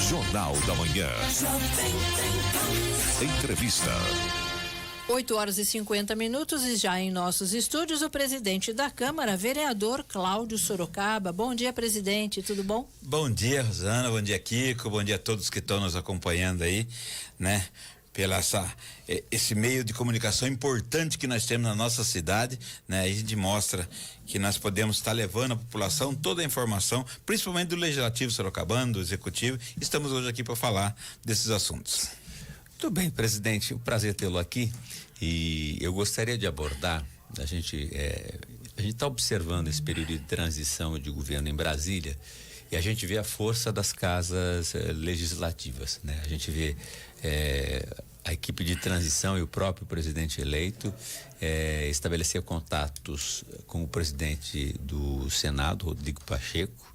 Jornal da Manhã. Entrevista. 8h50 e já em nossos estúdios o presidente da Câmara, vereador Cláudio Sorocaba. Bom dia, presidente, tudo bom? Bom dia, Rosana, bom dia, Kiko, bom dia a todos que estão nos acompanhando aí, né? Pela esse meio de comunicação importante que nós temos na nossa cidade, né? A gente mostra que nós podemos estar levando à população toda a informação, principalmente do Legislativo sorocabano, do Executivo. Estamos hoje aqui para falar desses assuntos. Tudo bem, presidente, um prazer tê-lo aqui, e eu gostaria de abordar, a gente está observando esse período de transição de governo em Brasília, e a gente vê a força das casas legislativas, né? A gente vê a equipe de transição e o próprio presidente eleito estabelecer contatos com o presidente do Senado, Rodrigo Pacheco,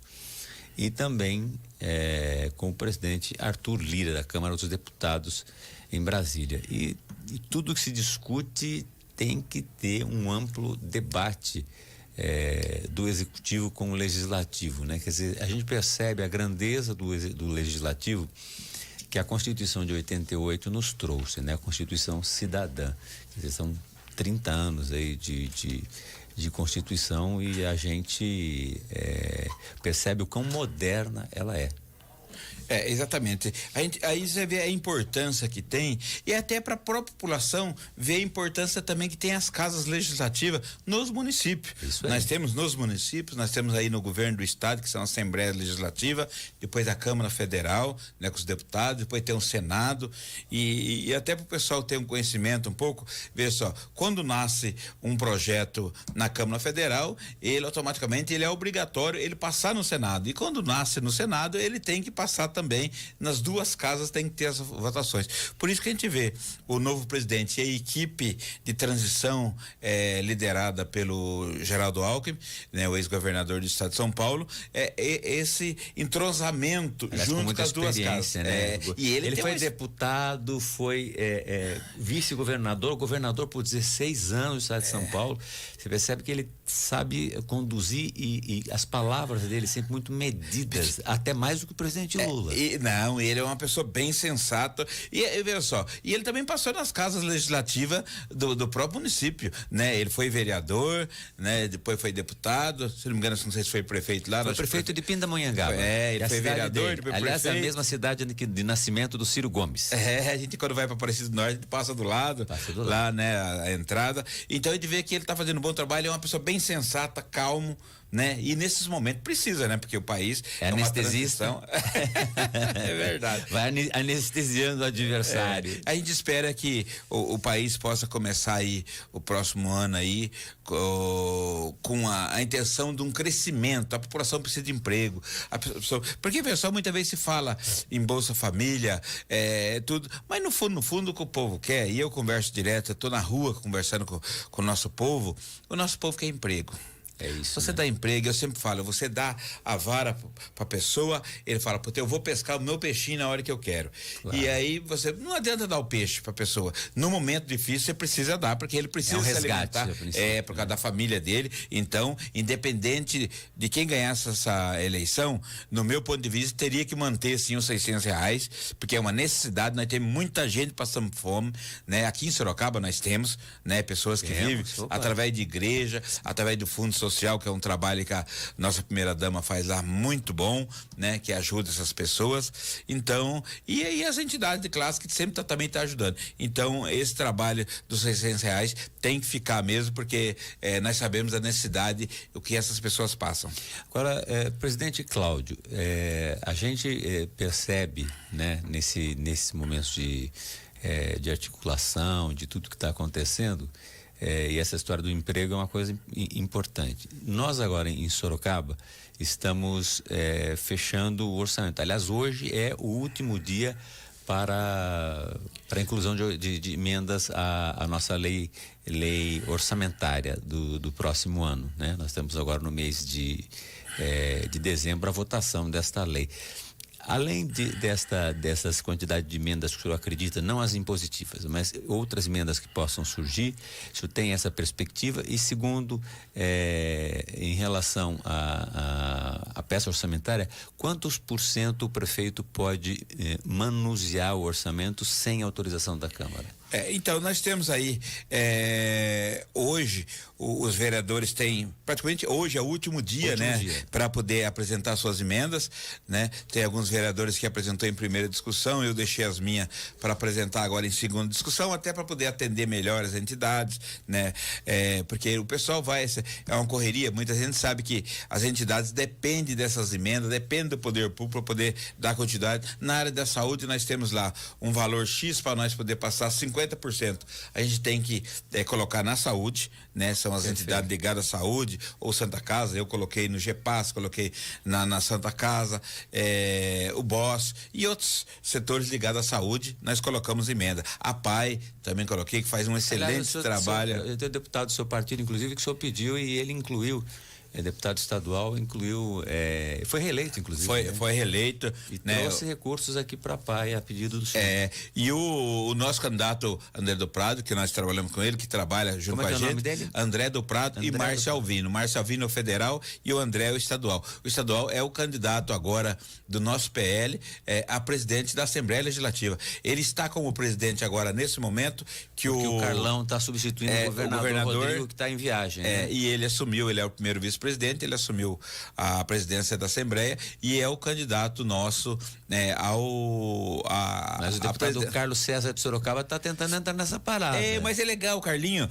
e também com o presidente Arthur Lira, da Câmara dos Deputados em Brasília. E tudo que se discute tem que ter um amplo debate do Executivo com o Legislativo, né? Quer dizer, a gente percebe a grandeza do Legislativo que a Constituição de 88 nos trouxe, né? A Constituição cidadã. Quer dizer, são 30 anos aí de Constituição, e a gente percebe o quão moderna ela é. Exatamente. Aí você vê a importância que tem, e até para a própria população ver a importância também que tem as casas legislativas nos municípios. Isso aí. Nós temos nos municípios, nós temos aí no governo do estado, que são a Assembleia Legislativa, depois a Câmara Federal, né, com os deputados, depois tem o Senado, e até para o pessoal ter um conhecimento um pouco, veja só, quando nasce um projeto na Câmara Federal, ele automaticamente é obrigatório ele passar no Senado, e quando nasce no Senado, ele tem que passar também nas duas casas, tem que ter as votações. Por isso que a gente vê o novo presidente e a equipe de transição liderada pelo Geraldo Alckmin, né, o ex-governador do estado de São Paulo, esse entrosamento junto com as duas casas. Né? E ele foi deputado, foi vice-governador, governador por 16 anos do estado de São Paulo. Você percebe que ele sabe conduzir, e as palavras dele sempre muito medidas, até mais do que o presidente Lula. Ele é uma pessoa bem sensata, e veja só, e ele também passou nas casas legislativas do próprio município, né? Ele foi vereador, né? Depois foi deputado, se não me engano, não sei se foi prefeito lá. Foi prefeito de Pindamonhangaba. Ele foi vereador, depois aliás, prefeito. é a mesma cidade de nascimento do Ciro Gomes. A gente quando vai para Aparecida do Norte, a gente passa do lado, lá, né? A entrada, então a gente vê que ele tá fazendo um bom trabalho, é uma pessoa bem sensata, calmo, né? E nesses momentos precisa, né? Porque o país é anestesista. É verdade. Vai anestesiando o adversário. A gente espera que o país possa começar aí o próximo ano aí com a intenção de um crescimento. A população precisa de emprego. Porque, pessoal, muitas vezes se fala em Bolsa Família, tudo, mas no fundo o que o povo quer, e eu converso direto, eu tô na rua conversando com o nosso povo quer emprego. É isso. Você dá emprego, eu sempre falo, você dá a vara pra pessoa, ele fala, eu vou pescar o meu peixinho na hora que eu quero. Claro. E aí você não adianta dar o peixe pra pessoa. No momento difícil você precisa dar, porque ele precisa se alimentar. Por causa da família dele. Então, independente de quem ganhasse essa eleição, no meu ponto de vista, teria que manter sim os R$600, porque é uma necessidade, nós temos muita gente passando fome, né? Aqui em Sorocaba nós temos, né? Pessoas que vivem através de igreja, através do fundo social, que é um trabalho que a nossa primeira dama faz lá muito bom, né? Que ajuda essas pessoas. Então, e aí as entidades de classe que sempre também tá ajudando. Então, esse trabalho dos R$600 tem que ficar mesmo, porque nós sabemos a necessidade, o que essas pessoas passam. Agora, presidente Cláudio, a gente percebe, né? Nesse momento de articulação, de tudo que está acontecendo, e essa história do emprego é uma coisa importante. Nós agora em Sorocaba estamos fechando o orçamento. Aliás, hoje é o último dia para a inclusão de emendas à nossa lei orçamentária do próximo ano, né? Nós estamos agora no mês de dezembro a votação desta lei. além dessas quantidades de emendas que o senhor acredita, não as impositivas, mas outras emendas que possam surgir, o senhor tem essa perspectiva? E segundo, em relação à peça orçamentária, quantos por cento o prefeito pode manusear o orçamento sem autorização da Câmara? Então, nós temos aí, hoje, os vereadores têm, praticamente hoje é o último dia, para poder apresentar suas emendas, né? Tem alguns vereadores que apresentou em primeira discussão, eu deixei as minhas para apresentar agora em segunda discussão, até para poder atender melhor as entidades, né? Porque o pessoal é uma correria, muita gente sabe que as entidades dependem dessas emendas, dependem do poder público para poder dar continuidade. Na área da saúde, nós temos lá um valor X para nós poder passar 50%. A gente tem que colocar na saúde, né? São as entidades ligadas à saúde, ou Santa Casa, eu coloquei no GEPAS, coloquei na Santa Casa, o BOS e outros setores ligados à saúde, nós colocamos emenda. A PAI também coloquei, que faz um excelente trabalho. Eu tenho deputado do seu partido, inclusive, que o senhor pediu e ele incluiu. Deputado estadual, incluiu, foi reeleito, inclusive. Foi reeleito. E trouxe recursos aqui para a PAI a pedido do senhor. E o nosso candidato André do Prado, que nós trabalhamos com ele, que trabalha junto com a gente. Como é o nome dele? André do Prado e Márcio Alvino. Márcio Alvino é o federal e o André é o estadual. O estadual é o candidato agora do nosso PL a presidente da Assembleia Legislativa. Ele está como presidente agora, nesse momento, que o Carlão está substituindo o governador Rodrigo, que está em viagem. E ele assumiu, ele é o primeiro vice-presidente, ele assumiu a presidência da Assembleia e é o candidato nosso Mas o deputado Carlos César de Sorocaba está tentando entrar nessa parada. Mas é legal, Carlinho.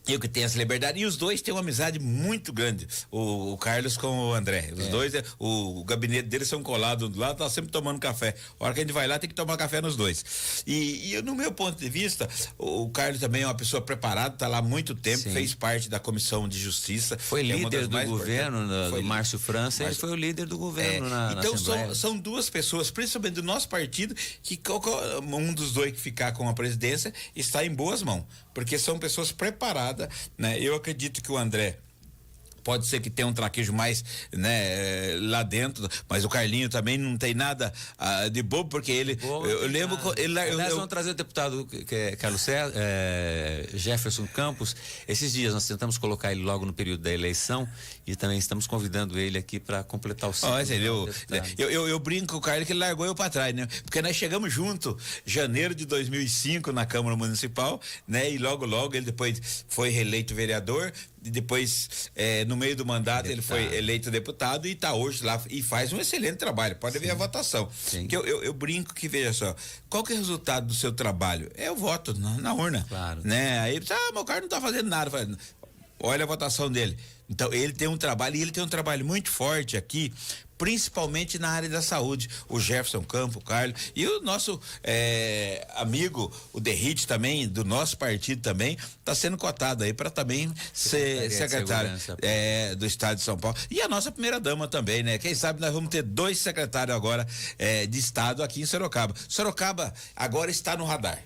Eu que tenho essa liberdade. E os dois têm uma amizade muito grande. O Carlos com o André. Os dois, o gabinete deles são colados lá, tá sempre tomando café. A hora que a gente vai lá, tem que tomar café nos dois. E no meu ponto de vista, o Carlos também é uma pessoa preparada, tá lá há muito tempo, fez parte da Comissão de Justiça. Foi líder do governo, do Márcio França, ele foi o líder do governo na Assembleia. Então são duas pessoas, principalmente do nosso partido, que um dos dois que ficar com a presidência está em boas mãos. Porque são pessoas preparadas, né? Eu acredito que o André pode ser que tenha um traquejo mais, né, lá dentro, mas o Carlinho também não tem nada de bobo, porque ele, eu lembro, aliás, vamos trazer o deputado Carlos César, Jefferson Campos. Esses dias nós tentamos colocar ele logo no período da eleição e também estamos convidando ele aqui para completar o ciclo. Eu brinco com o Carlos que ele largou eu para trás, né? Porque nós chegamos junto, janeiro de 2005 na Câmara Municipal, né? E logo ele depois foi reeleito vereador. E depois, no meio do mandato, ele foi eleito deputado e está hoje lá e faz um excelente trabalho. Pode ver a votação. Que eu brinco que, veja só, qual que é o resultado do seu trabalho? É o voto na urna. Claro. Né? Aí, meu cara não está fazendo nada. Olha a votação dele. Então, ele tem um trabalho muito forte aqui, principalmente na área da saúde. O Jefferson Campos, o Carlos e o nosso amigo, o Derrite também, do nosso partido também, está sendo cotado aí para também ser secretário do estado de São Paulo. E a nossa primeira dama também, né? Quem sabe nós vamos ter 2 secretários agora de estado aqui em Sorocaba. Sorocaba agora está no radar.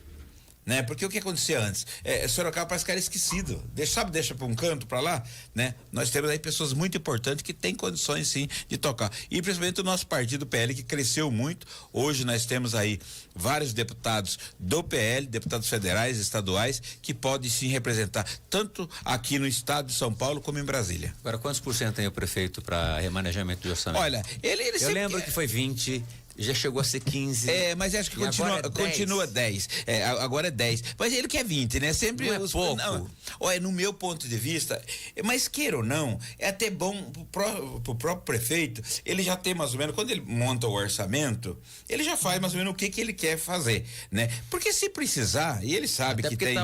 Né? Porque o que acontecia antes? Sorocaba parece que era esquecido. Deixa para um canto para lá, né? Nós temos aí pessoas muito importantes que têm condições sim de tocar. E principalmente o nosso partido PL, que cresceu muito. Hoje nós temos aí vários deputados do PL, deputados federais, estaduais, que podem sim representar tanto aqui no estado de São Paulo como em Brasília. Agora, quantos por cento tem o prefeito para remanejamento de orçamento? Olha, eu lembro que foi 20%. Já chegou a ser 15. Mas acho que continua 10. Agora é 10. Mas ele quer 20, né? Sempre não é pouco. Não, olha, no meu ponto de vista, mas queira ou não, é até bom pro próprio prefeito, ele já tem mais ou menos, quando ele monta o orçamento, ele já faz mais ou menos o que ele quer fazer, né? Porque se precisar, e ele sabe até que tem...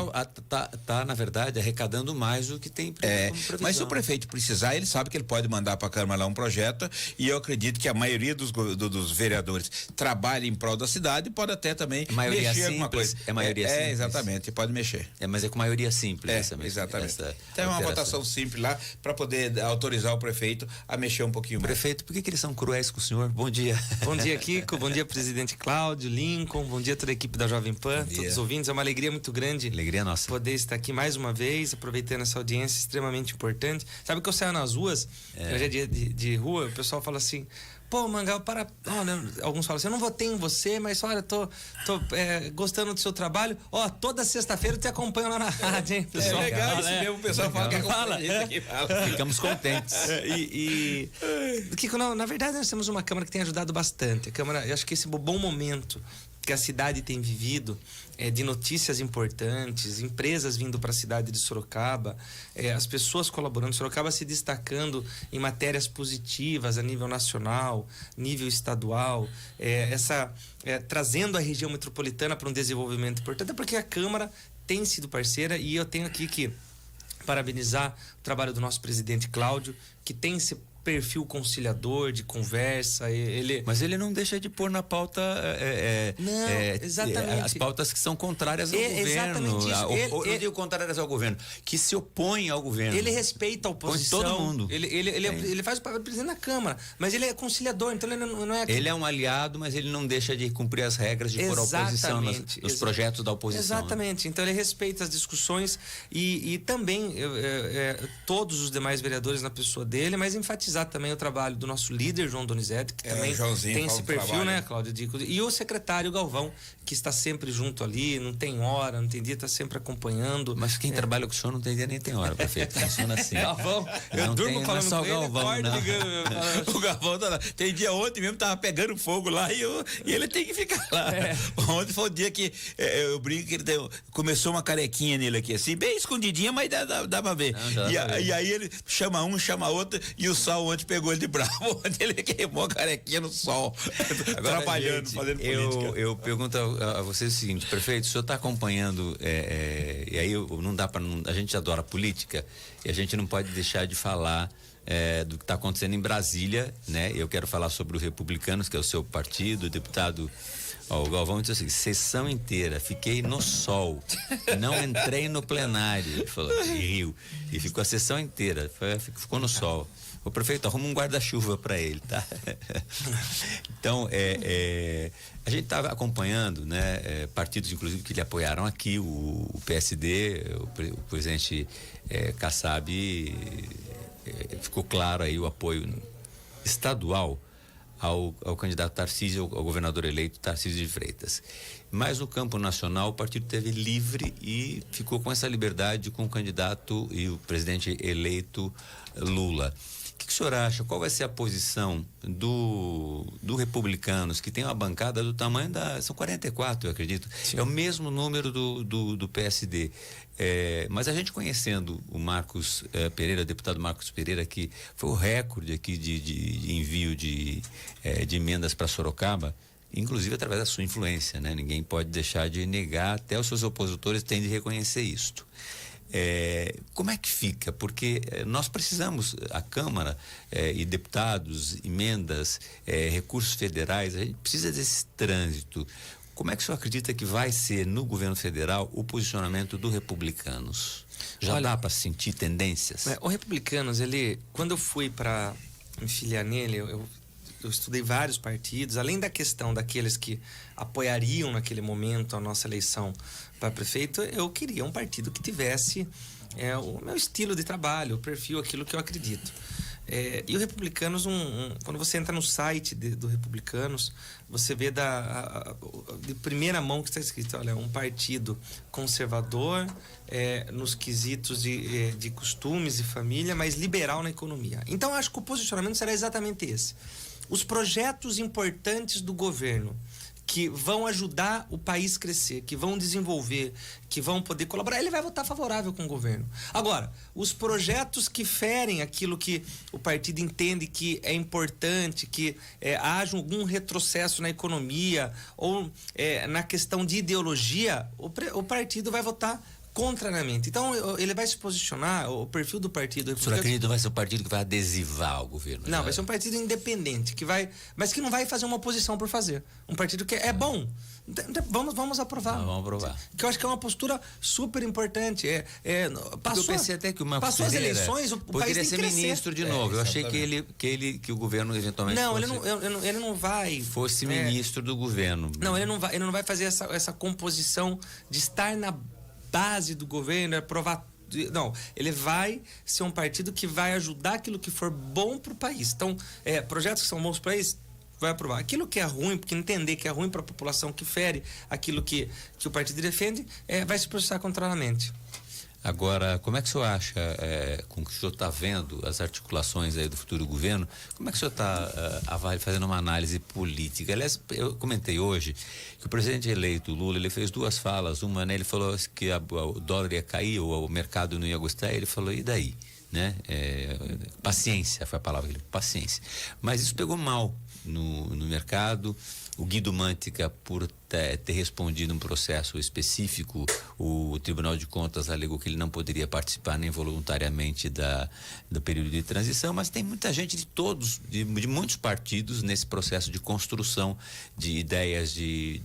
tá, na verdade, arrecadando mais do que tem previsão. Mas se o prefeito precisar, ele sabe que ele pode mandar para a Câmara lá um projeto, e eu acredito que a maioria dos vereadores trabalha em prol da cidade e pode até também mexer alguma coisa. Maioria simples. Exatamente, pode mexer. Mas é com maioria simples. Exatamente. Tem uma votação simples lá para poder autorizar o prefeito a mexer um pouquinho mais. Prefeito, por que eles são cruéis com o senhor? Bom dia. Bom dia, Kiko. Bom dia, presidente Cláudio, Lincoln. Bom dia a toda a equipe da Jovem Pan, todos os ouvintes. É uma alegria muito grande. Alegria nossa. Poder estar aqui mais uma vez, aproveitando essa audiência extremamente importante. Sabe que eu saio nas ruas, hoje é dia de rua, o pessoal fala assim: Pô, Mangal, olha, alguns falam assim, eu não votei em você, mas olha, tô gostando do seu trabalho. Ó, toda sexta-feira eu te acompanho lá na rádio, hein, pessoal? É legal isso mesmo, o pessoal fala que fala. Ficamos contentes. Kiko, na verdade nós temos uma Câmara que tem ajudado bastante. A Câmara, eu acho que esse bom momento que a cidade tem vivido, de notícias importantes, empresas vindo para a cidade de Sorocaba, as pessoas colaborando, Sorocaba se destacando em matérias positivas a nível nacional, nível estadual, trazendo a região metropolitana para um desenvolvimento importante, porque a Câmara tem sido parceira, e eu tenho aqui que parabenizar o trabalho do nosso presidente Cláudio, que tem esse perfil conciliador, de conversa. Mas ele não deixa de pôr na pauta exatamente. As pautas que são contrárias ao governo. Exatamente isso. Eu digo contrárias ao governo, que se opõem ao governo. Ele respeita a oposição. Põe todo mundo. Ele faz o papel do presidente da Câmara, mas ele é conciliador, então ele não é... Ele é um aliado, mas ele não deixa de cumprir as regras de pôr a oposição nos projetos da oposição. Exatamente. Né? Então ele respeita as discussões e também todos os demais vereadores na pessoa dele, mas enfatizar também o trabalho do nosso líder, João Donizete, que também tem esse perfil, né, Cláudio? E o secretário Galvão, que está sempre junto ali, não tem hora, não tem dia, está sempre acompanhando. Mas quem trabalha com o senhor não tem dia nem tem hora, prefeito. Funciona assim. Galvão, eu durmo falando com ele, acordo ligando. O Galvão tá lá. Tem dia ontem mesmo, tava pegando fogo lá e ele tem que ficar lá. Ontem foi o dia que eu brinco que ele começou uma carequinha nele aqui, assim, bem escondidinha, mas dá pra ver. Não, e aí ele chama um, chama outro, e o sol ontem pegou ele de bravo. Ontem ele queimou a carequinha no sol. Agora, trabalhando, gente, fazendo política. Eu pergunto a você o seguinte, prefeito, o senhor está acompanhando, e aí não dá para... A gente adora política e a gente não pode deixar de falar do que está acontecendo em Brasília, né? Eu quero falar sobre os Republicanos, que é o seu partido, o deputado... o Galvão disse assim, sessão inteira, fiquei no sol, não entrei no plenário. Ele falou, riu, e ficou a sessão inteira, ficou no sol. O prefeito, arruma um guarda-chuva para ele, tá? Então, a gente estava acompanhando, né, partidos, inclusive, que lhe apoiaram aqui, o PSD, o presidente Kassab, ficou claro aí o apoio estadual ao candidato Tarcísio, ao governador eleito Tarcísio de Freitas. Mas no campo nacional o partido teve livre e ficou com essa liberdade com o candidato e o presidente eleito Lula. O que o senhor acha? Qual vai ser a posição do Republicanos, que tem uma bancada do tamanho são 44, eu acredito. Sim. É o mesmo número do PSD. Mas a gente conhecendo o Marcos Pereira, deputado Marcos Pereira, que foi o recorde aqui de envio de emendas para Sorocaba, inclusive através da sua influência, né? Ninguém pode deixar de negar, até os seus opositores têm de reconhecer isto. Como é que fica? Porque nós precisamos, a Câmara e deputados, emendas, recursos federais, a gente precisa desse trânsito. Como é que o senhor acredita que vai ser no governo federal o posicionamento do Republicanos? Já dá para sentir tendências? O Republicanos, quando eu fui para me filiar nele, eu estudei vários partidos, além da questão daqueles que apoiariam naquele momento a nossa eleição para prefeito, eu queria um partido que tivesse o meu estilo de trabalho, o perfil, aquilo que eu acredito. E o Republicanos, quando você entra no site do Republicanos, você vê de primeira mão que está escrito, olha, um partido conservador nos quesitos de costumes e família, mas liberal na economia. Então, acho que o posicionamento será exatamente esse. Os projetos importantes do governo que vão ajudar o país a crescer, que vão desenvolver, que vão poder colaborar, ele vai votar favorável com o governo. Agora, os projetos que ferem aquilo que o partido entende que é importante, que haja algum retrocesso na economia ou na questão de ideologia, o partido vai votar contrariamente. Então, ele vai se posicionar, o perfil do partido... O senhor acredita que vai ser um partido que vai adesivar o governo? Não, vai ser um partido independente, mas que não vai fazer uma oposição por fazer. Um partido que é bom. Vamos aprovar. Vamos aprovar. Que eu acho que é uma postura super importante. Eu pensei até que o Marcos Passou Pereira as eleições, o país poderia ser ministro de novo. Eu achei que o governo eventualmente ele não vai... Fosse ministro do governo. Não, ele não vai fazer essa composição de estar na base do governo, aprovar Não, ele vai ser um partido que vai ajudar aquilo que for bom para o país. Então, projetos que são bons para o país, vai aprovar. Aquilo que é ruim, porque entender que é ruim para a população, que fere aquilo que o partido defende, vai se processar contrariamente. Agora, como é que o senhor acha, com o que o senhor está vendo, as articulações aí do futuro governo, como é que o senhor está fazendo uma análise política? Aliás, eu comentei hoje que o presidente eleito, Lula, ele fez 2 falas. Uma, né, ele falou que o dólar ia cair, ou o mercado não ia gostar, ele falou, e daí? Né? Paciência foi a palavra dele, paciência. Mas isso pegou mal no mercado. O Guido Mantega, por ter respondido um processo específico, o Tribunal de Contas alegou que ele não poderia participar nem voluntariamente do período de transição, mas tem muita gente de muitos partidos nesse processo de construção de ideias de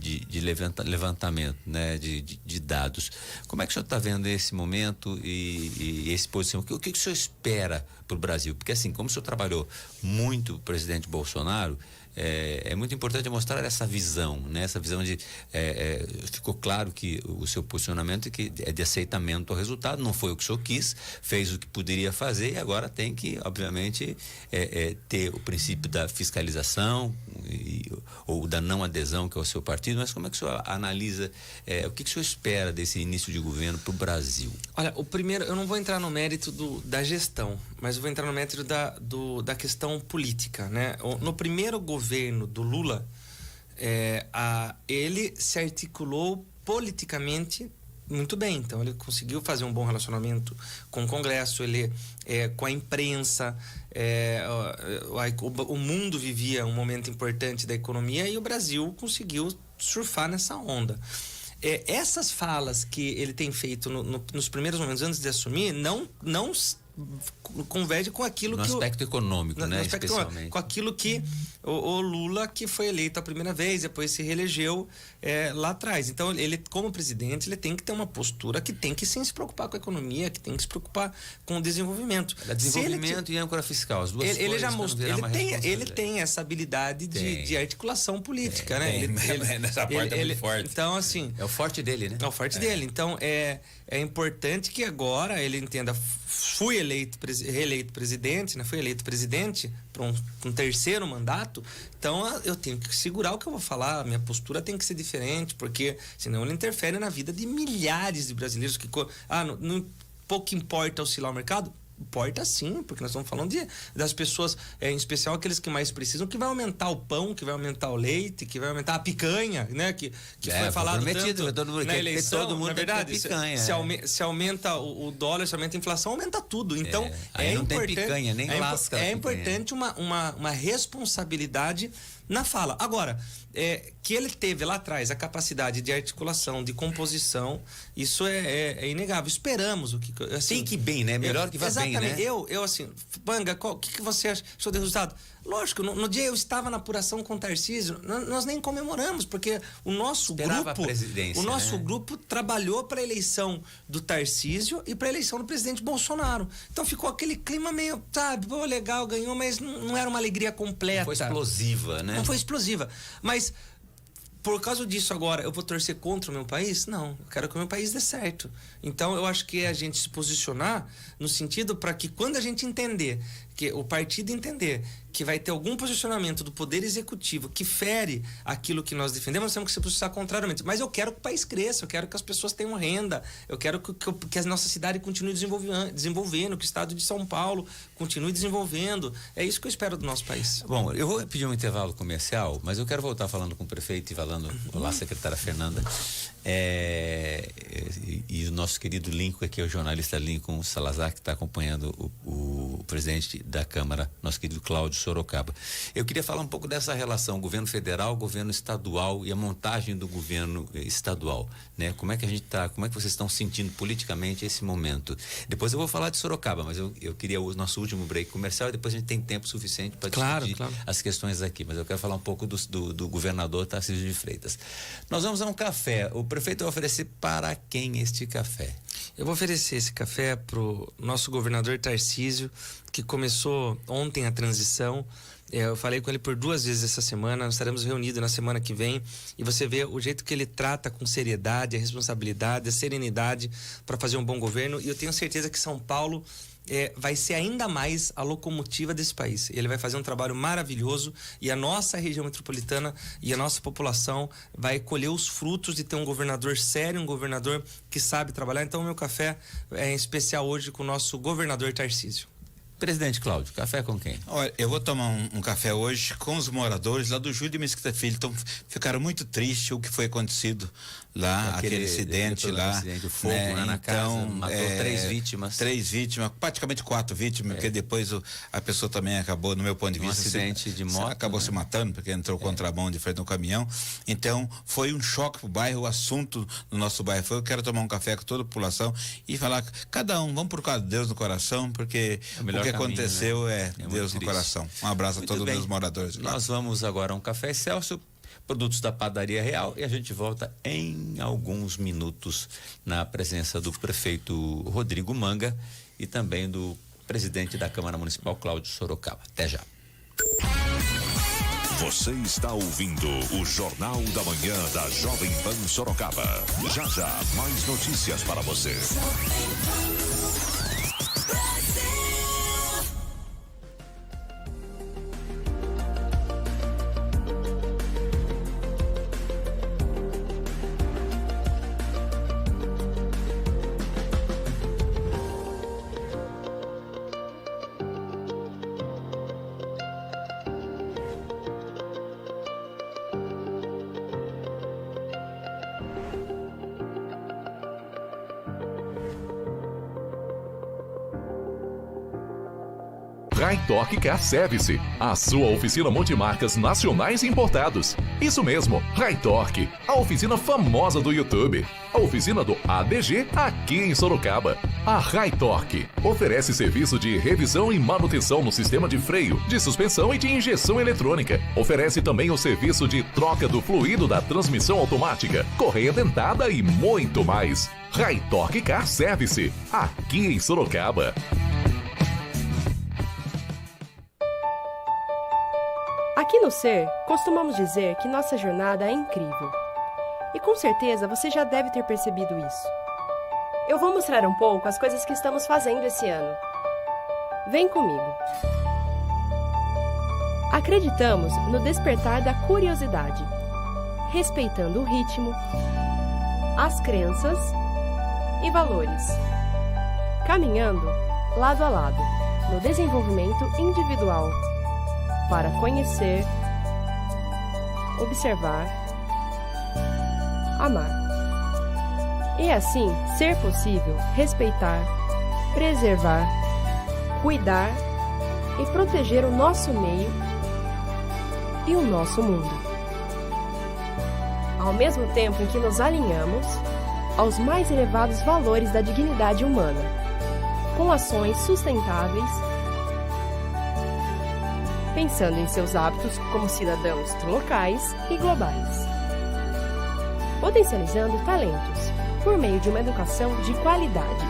levantamento, né, de dados. Como é que o senhor está vendo esse momento e esse posicionamento? O que o senhor espera para o Brasil? Porque assim, como o senhor trabalhou muito com o presidente Bolsonaro, é muito importante mostrar essa visão, né? Essa visão de ficou claro que o seu posicionamento é de aceitamento ao resultado, não foi o que o senhor quis, fez o que poderia fazer e agora tem que, obviamente, ter o princípio da fiscalização ou da não adesão, que é o seu partido. Mas como é que o senhor analisa, o que o senhor espera desse início de governo para o Brasil? Olha, o primeiro, eu não vou entrar no mérito da gestão, mas eu vou entrar no mérito da questão política, né? No primeiro governo do Lula, ele se articulou politicamente muito bem. Então, ele conseguiu fazer um bom relacionamento com o Congresso, com a imprensa. O mundo vivia um momento importante da economia e o Brasil conseguiu surfar nessa onda. Essas falas que ele tem feito nos primeiros momentos antes de assumir não converge com aquilo no aspecto econômico, né? Especialmente. Com aquilo que o Lula, que foi eleito a primeira vez, depois se reelegeu lá atrás. Então, ele, como presidente, ele tem que ter uma postura que tem que sim se preocupar com a economia, que tem que se preocupar com o desenvolvimento. Desenvolvimento e âncora fiscal, as duas coisas. Ele já mostrou, ele tem essa habilidade de articulação política, né? Nessa parte é muito forte. Então, assim, é o forte dele, né? É o forte dele. Então, é importante que agora ele entenda, fui reeleito presidente, né? Fui eleito presidente para um terceiro mandato, então eu tenho que segurar o que eu vou falar, minha postura tem que ser diferente, porque senão ele interfere na vida de milhares de brasileiros que pouco importa oscilar o mercado. Importa sim, porque nós estamos falando das pessoas, em especial aqueles que mais precisam, que vai aumentar o pão, que vai aumentar o leite, que vai aumentar a picanha, né? Que foi falado tanto na eleição, todo mundo na verdade, picanha, se aumenta o dólar, se aumenta a inflação, aumenta tudo. Então, aí não tem picanha, nem lasca. É importante uma responsabilidade na fala. Agora, que ele teve lá atrás a capacidade de articulação, de composição, isso é inegável. Esperamos o que... Assim, tem que ir bem, né? Melhor que vá bem, né? Eu assim, Manga, o que você achou do resultado? Lógico, no dia eu estava na apuração com o Tarcísio, nós nem comemoramos, porque o nosso grupo trabalhou para a eleição do Tarcísio e para a eleição do presidente Bolsonaro. Então ficou aquele clima meio, sabe, pô, legal, ganhou, mas não era uma alegria completa. Não foi explosiva, né? Não foi explosiva. Mas por causa disso agora eu vou torcer contra o meu país? Não, eu quero que o meu país dê certo. Então eu acho que é a gente se posicionar no sentido para que quando a gente entender, que o partido entender que vai ter algum posicionamento do Poder Executivo que fere aquilo que nós defendemos, nós temos que se posicionar contrariamente. Mas eu quero que o país cresça, eu quero que as pessoas tenham renda, eu quero que a nossa cidade continue desenvolvendo, que o estado de São Paulo continue desenvolvendo. É isso que eu espero do nosso país. Bom, eu vou pedir um intervalo comercial, mas eu quero voltar falando com o prefeito e falando, olá, secretária Fernanda, e o nosso querido Lincoln, aqui é o jornalista Lincoln Salazar, que está acompanhando o presidente da Câmara, nosso querido Cláudio Sorocaba. Eu queria falar um pouco dessa relação governo federal, governo estadual e a montagem do governo estadual, né? Como é que vocês estão sentindo politicamente esse momento? Depois eu vou falar de Sorocaba, mas eu queria o nosso último break comercial e depois a gente tem tempo suficiente para discutir as questões aqui, mas eu quero falar um pouco do governador Tarcísio de Freitas. Nós vamos a um café. O prefeito vai oferecer para quem este café? Eu vou oferecer esse café pro nosso governador Tarcísio, que começou ontem a transição. Eu falei com ele por 2 vezes essa semana, nós estaremos reunidos na semana que vem, e você vê o jeito que ele trata com seriedade, a responsabilidade, a serenidade para fazer um bom governo, e eu tenho certeza que São Paulo vai ser ainda mais a locomotiva desse país. Ele vai fazer um trabalho maravilhoso, e a nossa região metropolitana e a nossa população vai colher os frutos de ter um governador sério, um governador que sabe trabalhar. Então o meu café é em especial hoje com o nosso governador Tarcísio. Presidente Cláudio, café com quem? Olha, eu vou tomar um café hoje com os moradores lá do Júlio de Mesquita Filho. Então, ficaram muito tristes o que foi acontecido lá, aquele acidente lá. Acidente, o fogo lá na casa, matou 3 vítimas. 3 vítimas, praticamente 4 vítimas, porque depois a pessoa também acabou, no meu ponto de vista, acidente de moto, acabou se matando, porque entrou contramão de frente no caminhão. Então, foi um choque pro bairro. O assunto no nosso bairro foi: eu quero tomar um café com toda a população e falar, cada um, vamos por causa de Deus no coração, porque o que aconteceu Deus no coração. Um abraço a todos os meus moradores. Nós vamos agora a um Café Excelsior, produtos da Padaria Real, e a gente volta em alguns minutos na presença do prefeito Rodrigo Manga e também do presidente da Câmara Municipal, Cláudio Sorocaba. Até já. Você está ouvindo o Jornal da Manhã da Jovem Pan Sorocaba. Já já, mais notícias para você. Hi-Torque Car Service, a sua oficina multimarcas nacionais e importados. Isso mesmo, Hi-Torque, a oficina famosa do YouTube. A oficina do ADG aqui em Sorocaba. A Hi-Torque oferece serviço de revisão e manutenção no sistema de freio, de suspensão e de injeção eletrônica. Oferece também o serviço de troca do fluido da transmissão automática, correia dentada e muito mais. Hi-Torque Car Service, aqui em Sorocaba. Aqui no Ser, costumamos dizer que nossa jornada é incrível. E com certeza você já deve ter percebido isso. Eu vou mostrar um pouco as coisas que estamos fazendo esse ano. Vem comigo. Acreditamos no despertar da curiosidade, respeitando o ritmo, as crenças e valores, caminhando lado a lado no desenvolvimento individual, para conhecer, observar, amar. E assim ser possível respeitar, preservar, cuidar e proteger o nosso meio e o nosso mundo. Ao mesmo tempo em que nos alinhamos aos mais elevados valores da dignidade humana, com ações sustentáveis, pensando em seus hábitos como cidadãos locais e globais. Potencializando talentos por meio de uma educação de qualidade,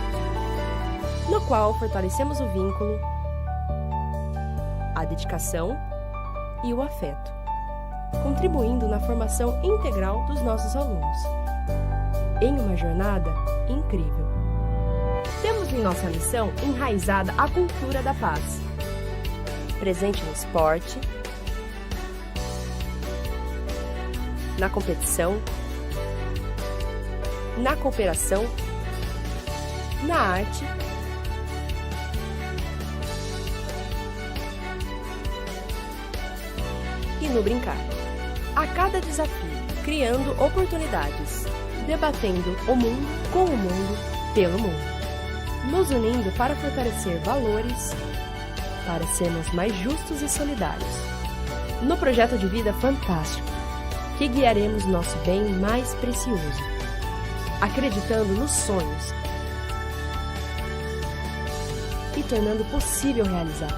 no qual fortalecemos o vínculo, a dedicação e o afeto, contribuindo na formação integral dos nossos alunos, em uma jornada incrível. Temos em nossa missão enraizada a cultura da paz, presente no esporte, na competição, na cooperação, na arte e no brincar. A cada desafio, criando oportunidades, debatendo o mundo com o mundo, pelo mundo, nos unindo para fortalecer valores, para sermos mais justos e solidários. No projeto de vida fantástico, que guiaremos nosso bem mais precioso, acreditando nos sonhos e tornando possível realizar.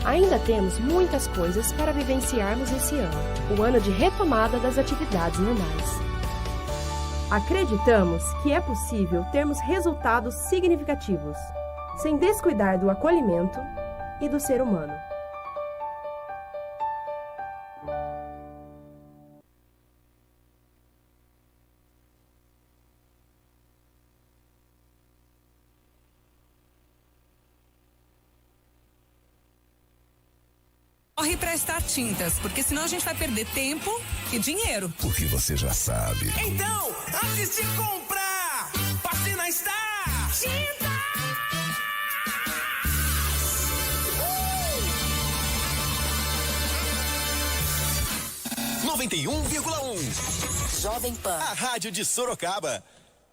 Ainda temos muitas coisas para vivenciarmos esse ano, o ano de retomada das atividades normais. Acreditamos que é possível termos resultados significativos, sem descuidar do acolhimento e do ser humano. corre pra Star Tintas, porque senão a gente vai perder tempo e dinheiro. Porque você já sabe. Então, antes de comprar, passe na Star Tintas. 91,1 Jovem Pan, a rádio de Sorocaba.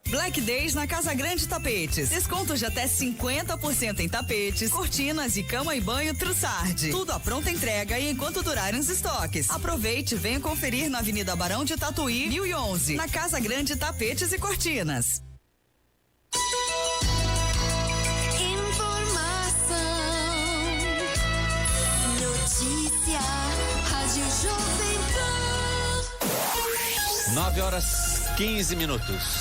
Black Days na Casa Grande Tapetes. Descontos de até 50% em tapetes, cortinas e cama e banho Trussardi. Tudo à pronta entrega e enquanto durarem os estoques. Aproveite e venha conferir na Avenida Barão de Tatuí, 1011, na Casa Grande Tapetes e Cortinas. informação, notícia, Rádio Jovem Pan. 9h15.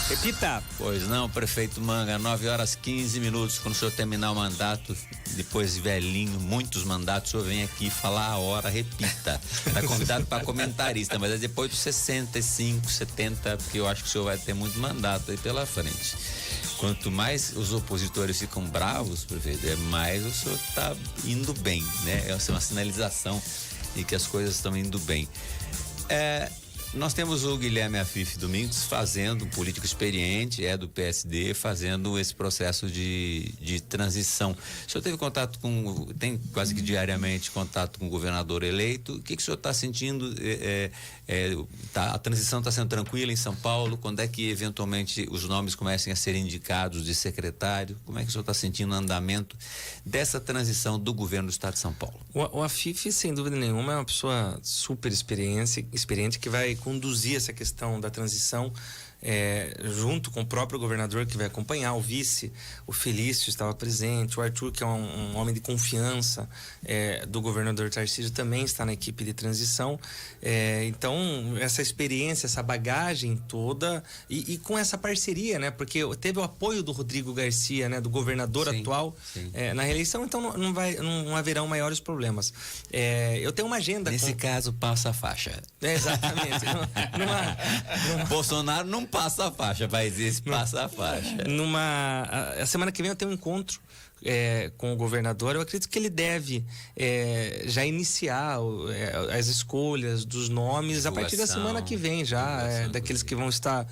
Repita. Pois não, prefeito Manga, 9h15. Quando o senhor terminar o mandato, depois de velhinho, muitos mandatos, o senhor vem aqui falar a hora, repita. Tá convidado para comentarista, mas é depois dos 65, 70, porque eu acho que o senhor vai ter muito mandato aí pela frente. Quanto mais os opositores ficam bravos, prefeito, mais o senhor tá indo bem, né? É uma sinalização de que as coisas estão indo bem. Nós temos o Guilherme Afife Domingos fazendo, um político experiente, do PSD, fazendo esse processo de transição. O senhor teve contato tem quase que diariamente contato com o governador eleito. O que o senhor está sentindo? A transição está sendo tranquila em São Paulo? Quando é que eventualmente os nomes comecem a ser indicados de secretário? Como é que o senhor está sentindo o andamento dessa transição do governo do estado de São Paulo? O Afife, sem dúvida nenhuma, é uma pessoa super experiente que vai conduzir essa questão da transição junto com o próprio governador, que vai acompanhar, o vice, o Felício estava presente, o Arthur, que é um homem de confiança do governador Tarcísio, também está na equipe de transição. Então, essa experiência, essa bagagem toda e com essa parceria, né? Porque teve o apoio do Rodrigo Garcia, né? Do governador atual na reeleição, então não haverão maiores problemas. Eu tenho uma agenda. Nesse caso, passa a faixa. Exatamente. Bolsonaro não passa a faixa, mas esse passa a faixa. A semana que vem eu tenho um encontro com o governador. Eu acredito que ele deve já iniciar as escolhas dos nomes a partir da semana que vem, já daqueles que vão estar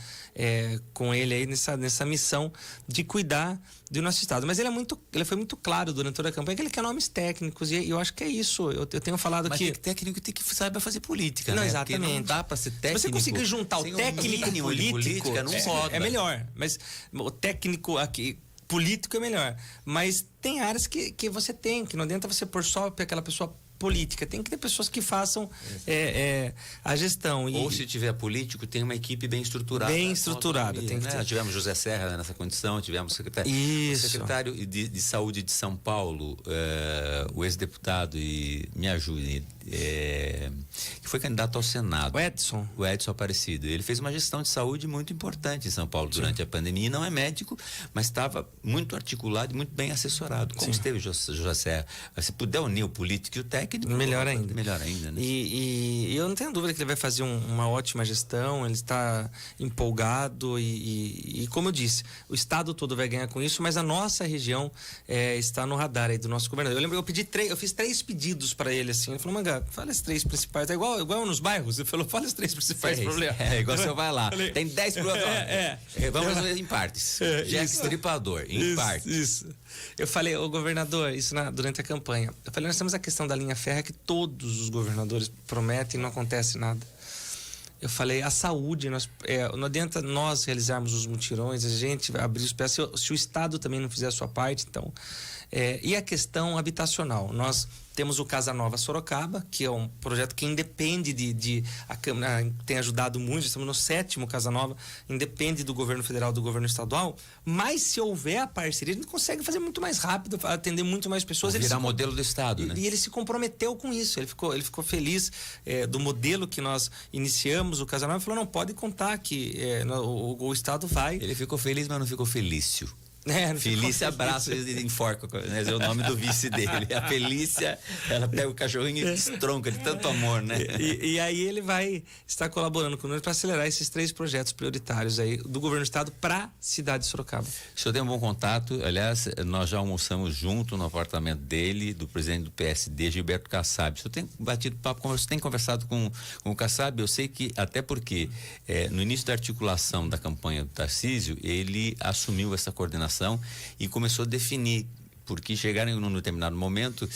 com ele aí nessa missão de cuidar do nosso estado. Mas ele foi muito claro durante toda a campanha que ele quer nomes técnicos, e eu acho que é isso. Eu tenho falado que técnico tem que saber fazer política, não, né? Exatamente. Porque não dá para ser técnico. Se você conseguir juntar o técnico e o político, não roda. É melhor. Mas o técnico aqui político é melhor, mas tem áreas que você tem, que não adianta você pôr só aquela pessoa política, tem que ter pessoas que façam a gestão. Ou se tiver político, tem uma equipe bem estruturada. Bem estruturada. Tem que ter. Tivemos José Serra nessa condição, tivemos o secretário de Saúde de São Paulo, o ex-deputado, e me ajude, que foi candidato ao Senado. O Edson Aparecido. Ele fez uma gestão de saúde muito importante em São Paulo durante a pandemia, e não é médico, mas estava muito articulado e muito bem assessorado. Como esteve José Serra? Se puder unir o político e o técnico, melhor ainda, né? E eu não tenho dúvida que ele vai fazer uma ótima gestão. Ele está empolgado e como eu disse, o estado todo vai ganhar com isso, mas a nossa região está no radar aí do nosso governador. Eu lembro, eu fiz 3 pedidos para ele, assim. Ele falou: Manga, fala as 3 principais. É igual nos bairros. Ele falou: fala as 3 principais problemas. Igual o senhor vai lá. Tem 10 problemas. Vamos resolver em partes. Jack Stripador, em partes. Isso. Eu falei: ô governador, isso durante a campanha. Eu falei: nós temos a questão da linha férrea que todos os governadores prometem e não acontece nada. Eu falei: a saúde, não adianta nós realizarmos os mutirões, a gente vai abrir os pés se o Estado também não fizer a sua parte. Então, e a questão habitacional, nós temos o Casa Nova Sorocaba, que é um projeto que independe a Câmara tem ajudado muito, estamos no 7º Casa Nova, independe do governo federal, do governo estadual, mas se houver a parceria, a gente consegue fazer muito mais rápido, atender muito mais pessoas. Virar modelo do Estado, né? E ele se comprometeu com isso, ele ficou feliz do modelo que nós iniciamos, o Casa Nova, e falou: não, pode contar que o Estado vai. Ele ficou feliz, mas não ficou felício. Felícia abraça e enforca, né? É o nome do vice dele. A Felícia, ela pega o cachorrinho e destronca de tanto amor, né? E aí ele vai estar colaborando conosco para acelerar esses 3 projetos prioritários aí do governo do estado para a cidade de Sorocaba. O senhor tem um bom contato, aliás, nós já almoçamos junto no apartamento dele, do presidente do PSD, Gilberto Kassab. O senhor tem batido papo, tem conversado com o Kassab? Eu sei que, até porque no início da articulação da campanha do Tarcísio, ele assumiu essa coordenação e começou a definir, porque chegaram num determinado momento,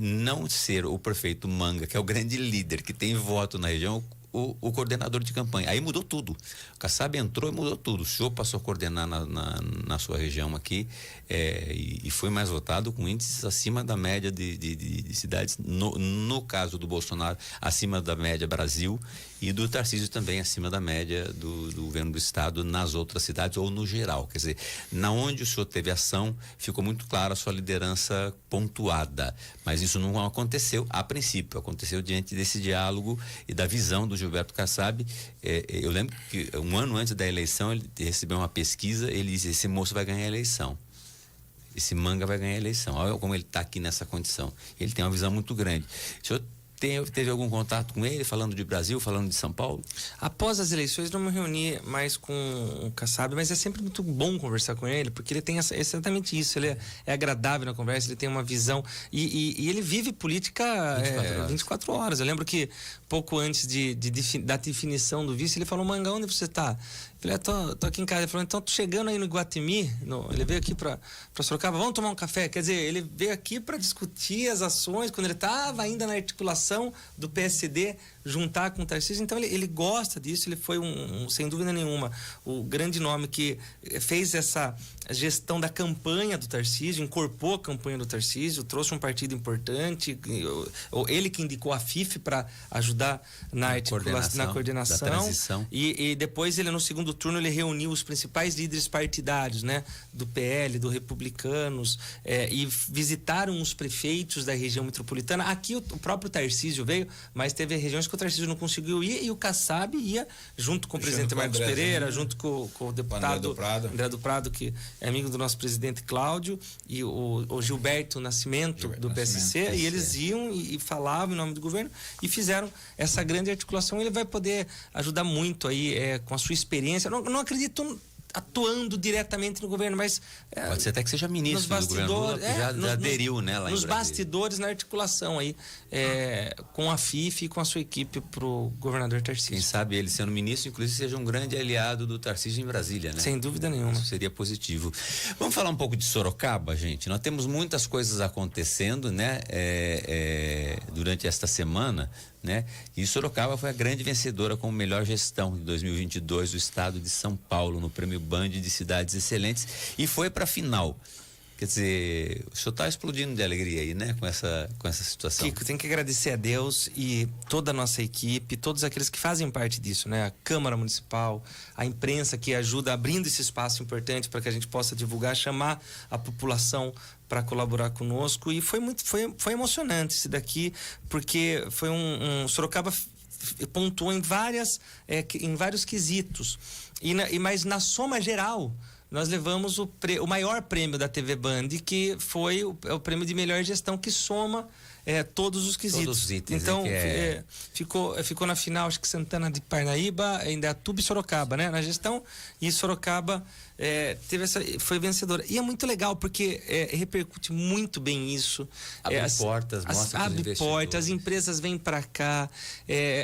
não ser o prefeito Manga, que é o grande líder, que tem voto na região, o coordenador de campanha. Aí mudou tudo. O Kassab entrou e mudou tudo. O senhor passou a coordenar na sua região aqui e foi mais votado com índices acima da média de cidades. No caso do Bolsonaro, acima da média Brasil, e do Tarcísio também acima da média do governo do estado nas outras cidades ou no geral. Quer dizer, na onde o senhor teve ação, ficou muito clara a sua liderança pontuada. Mas isso não aconteceu a princípio, aconteceu diante desse diálogo e da visão do Gilberto Kassab. Eu lembro que um ano antes da eleição ele recebeu uma pesquisa, ele disse: esse moço vai ganhar a eleição, esse Manga vai ganhar a eleição. Olha como ele está aqui nessa condição, ele tem uma visão muito grande. O senhor teve algum contato com ele, falando de Brasil, falando de São Paulo? Após as eleições não me reuni mais com o Kassab, mas é sempre muito bom conversar com ele, porque ele tem exatamente isso, ele é agradável na conversa, ele tem uma visão e ele vive política 24 horas. Eu lembro que pouco antes da definição do vice, ele falou: Manga, onde você está? Eu falei: tô aqui em casa. Ele falou: então tô chegando aí no Iguatemi, ele veio aqui para Sorocaba, vamos tomar um café. Quer dizer, ele veio aqui para discutir as ações, quando ele estava ainda na articulação do PSD, juntar com o Tarcísio. Então ele gosta disso, ele foi sem dúvida nenhuma, o grande nome que fez essa gestão da campanha do Tarcísio, incorporou a campanha do Tarcísio, trouxe um partido importante, ele que indicou a FIF para ajudar na coordenação da transição. E depois ele, no segundo turno, ele reuniu os principais líderes partidários, né, do PL, do Republicanos, e visitaram os prefeitos da região metropolitana. Aqui o próprio Tarcísio veio, mas teve regiões que o Tarcísio não conseguiu ir, e o Kassab ia junto com o presidente Marcos Pereira, junto com o deputado André do Prado, que é amigo do nosso presidente Cláudio, e o Gilberto Nascimento, do PSC, e eles iam e falavam em nome do governo e fizeram essa grande articulação. Ele vai poder ajudar muito aí com a sua experiência. Não acredito atuando diretamente no governo, mas pode ser até que seja ministro do governo Lula, que já aderiu, né, lá nos bastidores, na articulação aí com a FIF e com a sua equipe pro governador Tarcísio. Quem sabe ele, sendo ministro, inclusive seja um grande aliado do Tarcísio em Brasília, né? Sem dúvida nenhuma. Isso seria positivo. Vamos falar um pouco de Sorocaba, gente. Nós temos muitas coisas acontecendo, né, durante esta semana, né? E Sorocaba foi a grande vencedora como melhor gestão de 2022 do estado de São Paulo no Prêmio Band de Cidades Excelentes e foi para a final. Quer dizer, o senhor está explodindo de alegria aí, né? Com essa situação. Kiko, tem que agradecer a Deus e toda a nossa equipe, todos aqueles que fazem parte disso, né? A Câmara Municipal, a imprensa que ajuda abrindo esse espaço importante para que a gente possa divulgar, chamar a população para colaborar conosco. E foi emocionante isso daqui, porque foi Sorocaba pontuou em vários quesitos. Mas na soma geral, nós levamos o maior prêmio da TV Band, que foi o prêmio de melhor gestão, que soma todos os quesitos. Todos os itens, então, ficou na final, acho que Santana de Parnaíba, Indaiatuba e Sorocaba, né? Na gestão, e Sorocaba foi vencedora. E é muito legal, porque repercute muito bem isso. Abre portas, mostra abre portas, as empresas vêm para cá,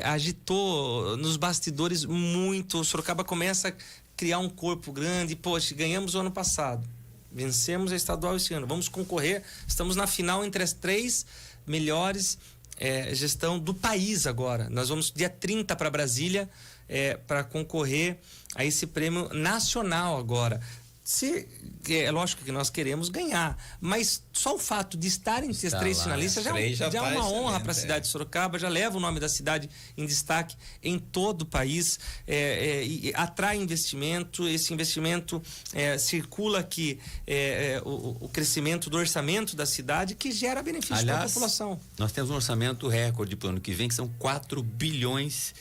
agitou nos bastidores muito. Sorocaba começa a criar um corpo grande. Poxa, ganhamos o ano passado, vencemos a estadual esse ano, vamos concorrer, estamos na final entre as 3 melhores gestão do país agora. Nós vamos dia 30 para Brasília para concorrer a esse prêmio nacional agora. É lógico que nós queremos ganhar, mas só o fato de estar entre as 3 finalistas já é uma honra para a cidade de Sorocaba, já leva o nome da cidade em destaque em todo o país, e atrai investimento. Esse investimento circula aqui o crescimento do orçamento da cidade, que gera benefício para a população. Nós temos um orçamento recorde para o ano que vem, que são 4,5 bilhões.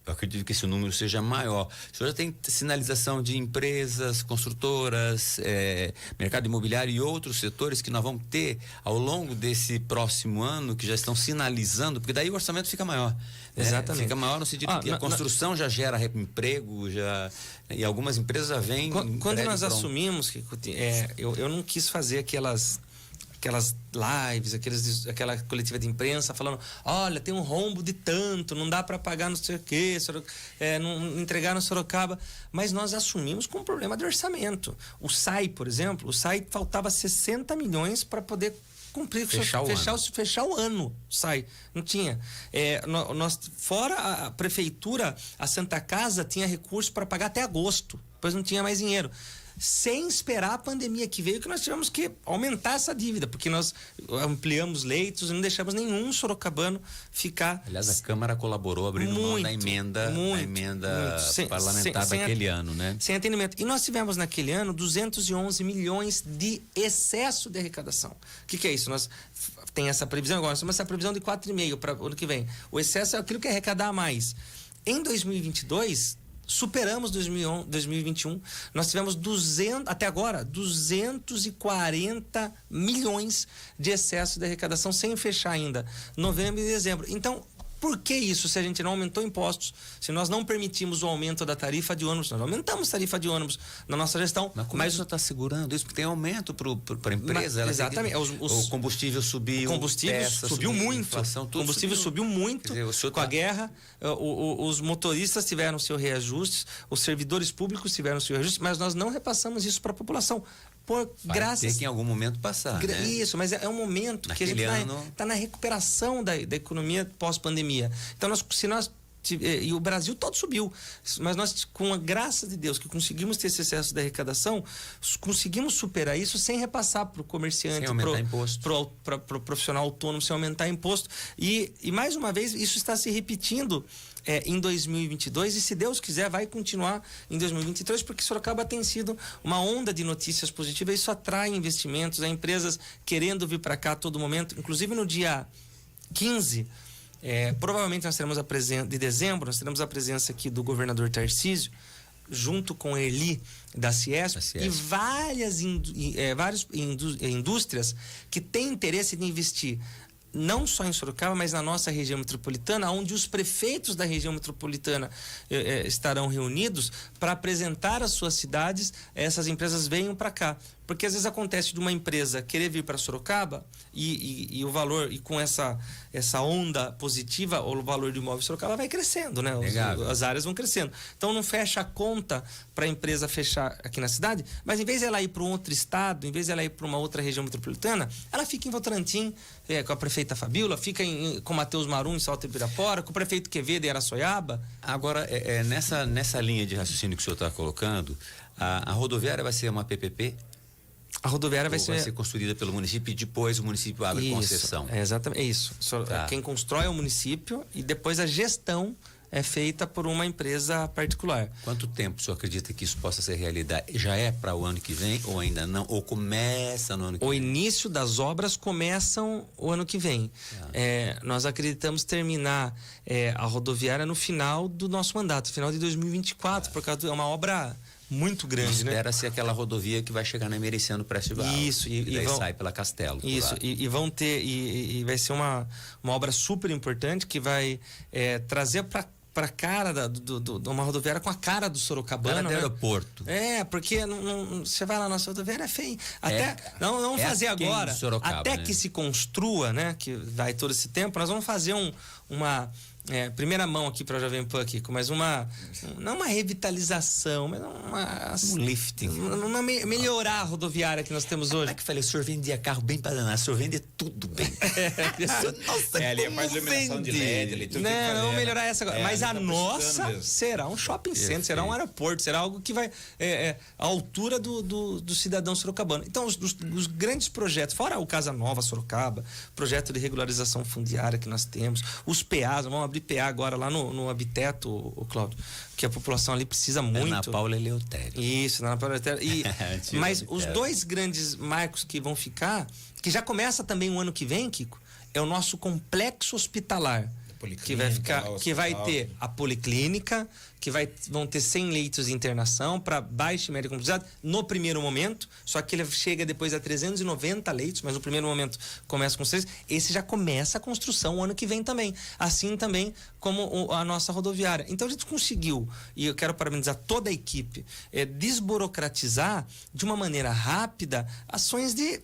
Eu acredito que esse número seja maior. O senhor já tem sinalização de empresas, construtoras, mercado imobiliário e outros setores que nós vamos ter ao longo desse próximo ano, que já estão sinalizando, porque daí o orçamento fica maior. Exatamente. Fica maior no sentido que a construção já gera emprego, e algumas empresas já vêm. Quando nós assumimos que eu não quis fazer aquelas lives, aquela coletiva de imprensa falando, olha, tem um rombo de tanto, não dá para pagar não sei o quê, não entregar no Sorocaba, mas nós assumimos com um problema de orçamento. O SAI, por exemplo, faltava 60 milhões para poder cumprir, fechar o ano, não tinha. Fora a prefeitura, a Santa Casa tinha recurso para pagar até agosto, depois não tinha mais dinheiro. Sem esperar a pandemia que veio, que nós tivemos que aumentar essa dívida, porque nós ampliamos leitos e não deixamos nenhum sorocabano ficar... Aliás, a Câmara colaborou abrindo mão da emenda parlamentar daquele ano, né? Sem atendimento. E nós tivemos naquele ano 211 milhões de excesso de arrecadação. O que é isso? Nós tem essa previsão agora, nós temos essa previsão de 4,5 para o ano que vem. O excesso é aquilo que é arrecadar mais. Em 2022... superamos 2021, nós tivemos até agora 240 milhões de excesso de arrecadação sem fechar ainda, novembro e dezembro. Então, por que isso se a gente não aumentou impostos, se nós não permitimos o aumento da tarifa de ônibus, nós aumentamos a tarifa de ônibus na nossa gestão. Mas como é que o senhor está segurando isso? Porque tem aumento para a empresa. Exatamente. O combustível subiu, o combustível subiu muito. O combustível subiu muito com a guerra. Os motoristas tiveram seu reajuste, os servidores públicos tiveram seu reajuste, mas nós não repassamos isso para a população. Vai ter que em algum momento passar, né? Isso, mas é um momento que a gente está na recuperação da economia pós-pandemia. Então, e o Brasil todo subiu, mas nós, com a graça de Deus, que conseguimos ter esse excesso de arrecadação, conseguimos superar isso sem repassar para o comerciante, para o profissional autônomo, sem aumentar imposto. E mais uma vez, isso está se repetindo em 2022 e, se Deus quiser, vai continuar em 2023, porque Sorocaba tem sido uma onda de notícias positivas. Isso atrai investimentos, empresas querendo vir para cá a todo momento. Inclusive no dia 15, provavelmente nós teremos de dezembro, nós teremos a presença aqui do governador Tarcísio, junto com a Erli da Ciesp, e várias indústrias que têm interesse em investir não só em Sorocaba, mas na nossa região metropolitana, onde os prefeitos da região metropolitana estarão reunidos para apresentar as suas cidades. Essas empresas venham para cá, porque às vezes acontece de uma empresa querer vir para Sorocaba e o valor, e com essa onda positiva, o valor do imóvel de Sorocaba vai crescendo, né? As áreas vão crescendo. Então não fecha a conta para a empresa fechar aqui na cidade, mas em vez de ela ir para um outro estado, em vez de ela ir para uma outra região metropolitana, ela fica em Votorantim, com a prefeita Fabíola, fica com Matheus Marum em Salto Ibirapuera, com o prefeito Quevedo em Araçoiaba. Agora, nessa linha de raciocínio que o senhor está colocando, a rodoviária vai ser uma PPP? A rodoviária vai ser construída pelo município e depois o município abre concessão. Exatamente, é isso. Quem constrói é o município e depois a gestão é feita por uma empresa particular. Quanto tempo o senhor acredita que isso possa ser realidade? Já é para o ano que vem ou ainda não? Ou começa no ano que vem? O início das obras começam o ano que vem. Nós acreditamos terminar a rodoviária no final do nosso mandato, final de 2024, por causa de uma obra muito grande, né? Espera-se aquela rodovia que vai chegar na Emericiano Prestes Val. Isso, e daí sai pela Castelo. Isso, e vão ter, e vai ser uma obra super importante que vai trazer para cara de uma rodoviária com a cara do sorocabano, cara do aeroporto. Porque você vai lá na nossa rodoviária, é feio. Não vamos fazer agora, Sorocaba, até que se construa, né? Que vai todo esse tempo, nós vamos fazer uma primeira mão aqui para a Jovem Pan aqui, mas não uma revitalização, mas um lifting, melhorar a rodoviária que nós temos hoje. Que falei, o senhor vendia carro bem para danar, o senhor vende tudo bem. Nossa, ali é mais iluminação de LED, ali tudo. Não, vamos melhorar essa agora. Mas a nossa será um shopping center, será um aeroporto, será algo que vai à altura do cidadão sorocabano. Então, os grandes projetos, fora o Casa Nova Sorocaba, projeto de regularização fundiária que nós temos, os PAs, vamos abrir PA agora lá no Habiteto, o Cláudio, que a população ali precisa muito. Ana Paula Eleutério. Isso, Ana Paula Eleutério. Mas os dois grandes marcos que vão ficar, que já começa também o ano que vem, Kiko, é o nosso complexo hospitalar. que vai ter a policlínica, vão ter 100 leitos de internação para baixa e média complexidade no primeiro momento, só que ele chega depois a 390 leitos, mas no primeiro momento começa com 6. Esse já começa a construção o ano que vem também, assim também como a nossa rodoviária. Então a gente conseguiu, e eu quero parabenizar toda a equipe, desburocratizar de uma maneira rápida ações de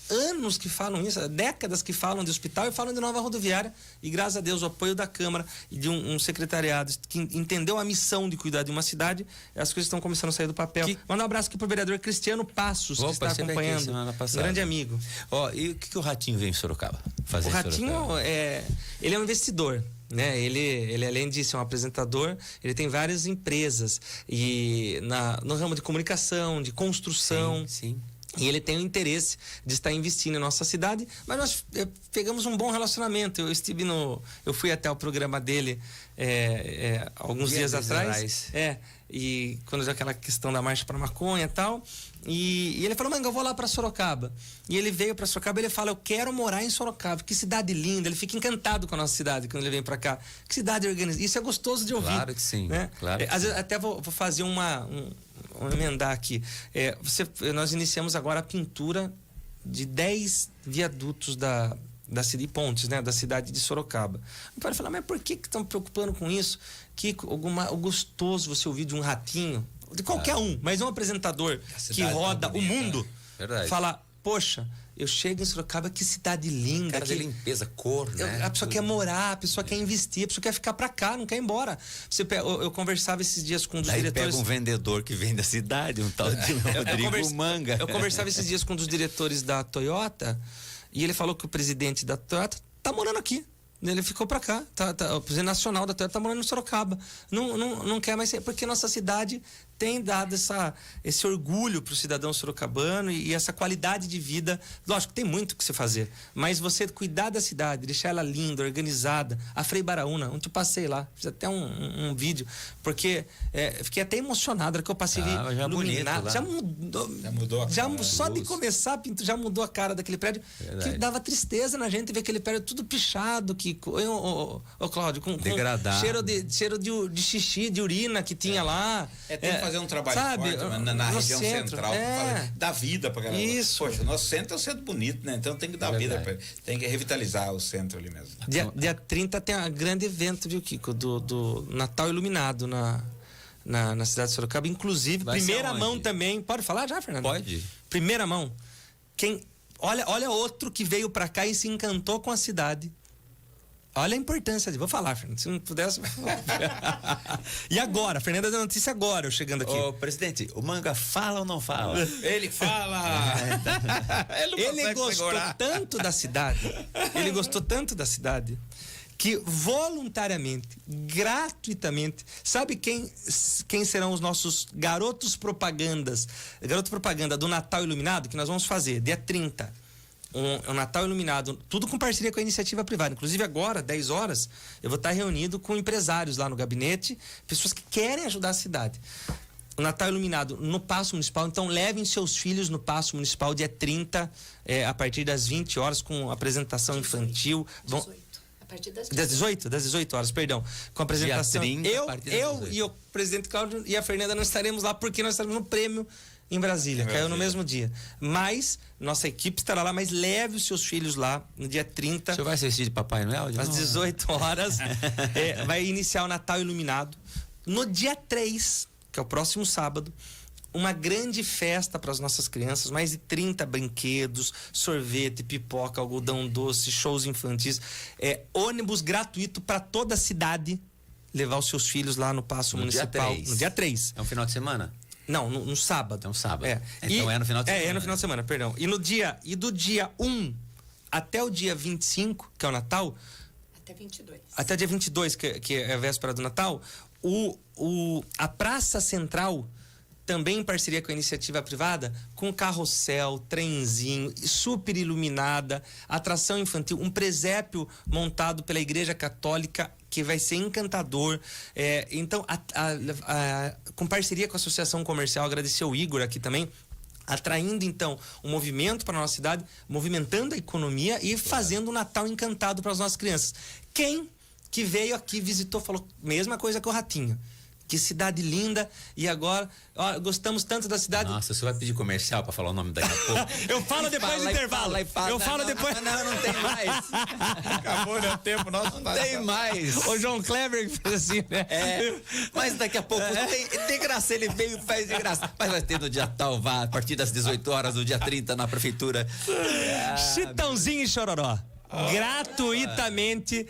anos que falam isso, décadas que falam de hospital e falam de nova rodoviária, e graças a Deus o apoio da Câmara e de um secretariado que entendeu a missão de cuidar de uma cidade, as coisas estão começando a sair do papel. Manda um abraço aqui pro vereador Cristiano Passos, que está acompanhando, um grande amigo. E o que o Ratinho vem em Sorocaba fazer? O Ratinho ele é um investidor, né? Ele além de ser um apresentador, ele tem várias empresas e no ramo de comunicação, de construção. Sim. E ele tem o interesse de estar investindo em nossa cidade, mas nós pegamos um bom relacionamento. Eu fui até o programa dele alguns dias atrás. E quando deu aquela questão da marcha para maconha e tal. E ele falou, Manga, eu vou lá para Sorocaba. E ele veio para Sorocaba e ele fala, eu quero morar em Sorocaba. Que cidade linda. Ele fica encantado com a nossa cidade quando ele vem para cá. Que cidade organizada. Isso é gostoso de ouvir. Claro que sim. Né? Claro Às vezes até vou fazer vou emendar aqui. Nós iniciamos agora a pintura de 10 viadutos da cidade, pontes, né, da cidade de Sorocaba. O pai fala, mas por que estão preocupando com isso? Que o gostoso você ouvir de um Ratinho, de qualquer mas um apresentador que roda o mundo, fala, poxa, eu chego em Sorocaba, que cidade linda. Cara de limpeza, cor, né? A pessoa quer morar, a pessoa quer investir, a pessoa quer ficar pra cá, não quer ir embora. Eu conversava esses dias com um dos diretores... pega um vendedor que vem da cidade, um tal de Rodrigo Manga. Eu conversava esses dias com um dos diretores da Toyota e ele falou que o presidente da Toyota tá morando aqui. Ele ficou pra cá, o presidente nacional da Toyota tá morando em Sorocaba. Não quer mais ser, porque nossa cidade tem dado esse orgulho pro cidadão sorocabano e essa qualidade de vida. Lógico, tem muito o que se fazer, mas você cuidar da cidade, deixar ela linda, organizada. A Frei Baraúna, onde eu passei lá, fiz até um vídeo, porque fiquei até emocionado, era que eu passei iluminado. Já mudou a cara, só de começar a pintura, já mudou a cara daquele prédio. Que dava tristeza na gente ver aquele prédio tudo pichado, Cláudio, com cheiro de xixi, de urina que tinha lá. Tem que fazer um trabalho forte na região central, dar vida pra galera. Isso. Poxa, nosso centro é um centro bonito, né? Então tem que dar vida pra ele. Tem que revitalizar o centro ali mesmo. Dia 30 tem um grande evento, viu, Kiko? Do Natal Iluminado na cidade de Sorocaba. Inclusive, primeira mão também. Pode falar já, Fernando? Pode. Primeira mão. Olha outro que veio pra cá e se encantou com a cidade. Olha a importância vou falar, Fernando, se não pudesse. E agora, Fernanda deu notícia agora, eu chegando aqui. Ô, presidente, o Manga fala ou não fala? Ele fala! Ele gostou tanto da cidade, que voluntariamente, gratuitamente, sabe quem serão os nossos garoto propaganda do Natal Iluminado, que nós vamos fazer dia 30. Um Natal Iluminado, tudo com parceria com a iniciativa privada. Inclusive agora, 10 horas, eu vou estar reunido com empresários lá no gabinete, pessoas que querem ajudar a cidade. O Natal Iluminado no Paço Municipal, então levem seus filhos no Paço Municipal dia 30, a partir das 20 horas, com apresentação infantil. 18. A partir das 18 horas, perdão. Com a apresentação. 30, eu e o presidente Cláudio e a Fernanda não estaremos lá, porque nós estaremos no prêmio em Brasília, caiu no mesmo dia. Mas nossa equipe estará lá, mas leve os seus filhos lá no dia 30. O senhor vai assistir de Papai Noel? Às 18 horas. Vai iniciar o Natal Iluminado. No dia 3, que é o próximo sábado, uma grande festa para as nossas crianças, mais de 30 brinquedos, sorvete, pipoca, algodão doce, shows infantis, ônibus gratuito para toda a cidade, levar os seus filhos lá no Paço Municipal. No dia 3. É um final de semana? Não, no sábado. É um sábado. Então é no final de semana. É no final de semana, perdão. E do dia 1 até o dia 25, que é o Natal. Até 22. Até dia 22, que é a véspera do Natal, a Praça Central, também em parceria com a iniciativa privada, com carrossel, trenzinho, super iluminada, atração infantil, um presépio montado pela Igreja Católica, que vai ser encantador. Então, com parceria com a Associação Comercial, agradecer o Igor aqui também, atraindo então um movimento para a nossa cidade, movimentando a economia e fazendo um Natal encantado para as nossas crianças. Quem que veio aqui, visitou, falou mesma coisa que o Ratinho. Que cidade linda, e agora, ó, gostamos tanto da cidade. Nossa, você vai pedir comercial pra falar o nome daqui a pouco? Eu falo depois do intervalo. Eu falo depois. Não tem mais. Acabou, né? O tempo nosso. Não tem mais. O João Kleber que fez assim, né? Mas daqui a pouco tem graça, ele veio e faz de graça. Mas vai ter no dia tal, vá, a partir das 18 horas, no dia 30, na prefeitura. Chitãozinho e Chororó. Gratuitamente,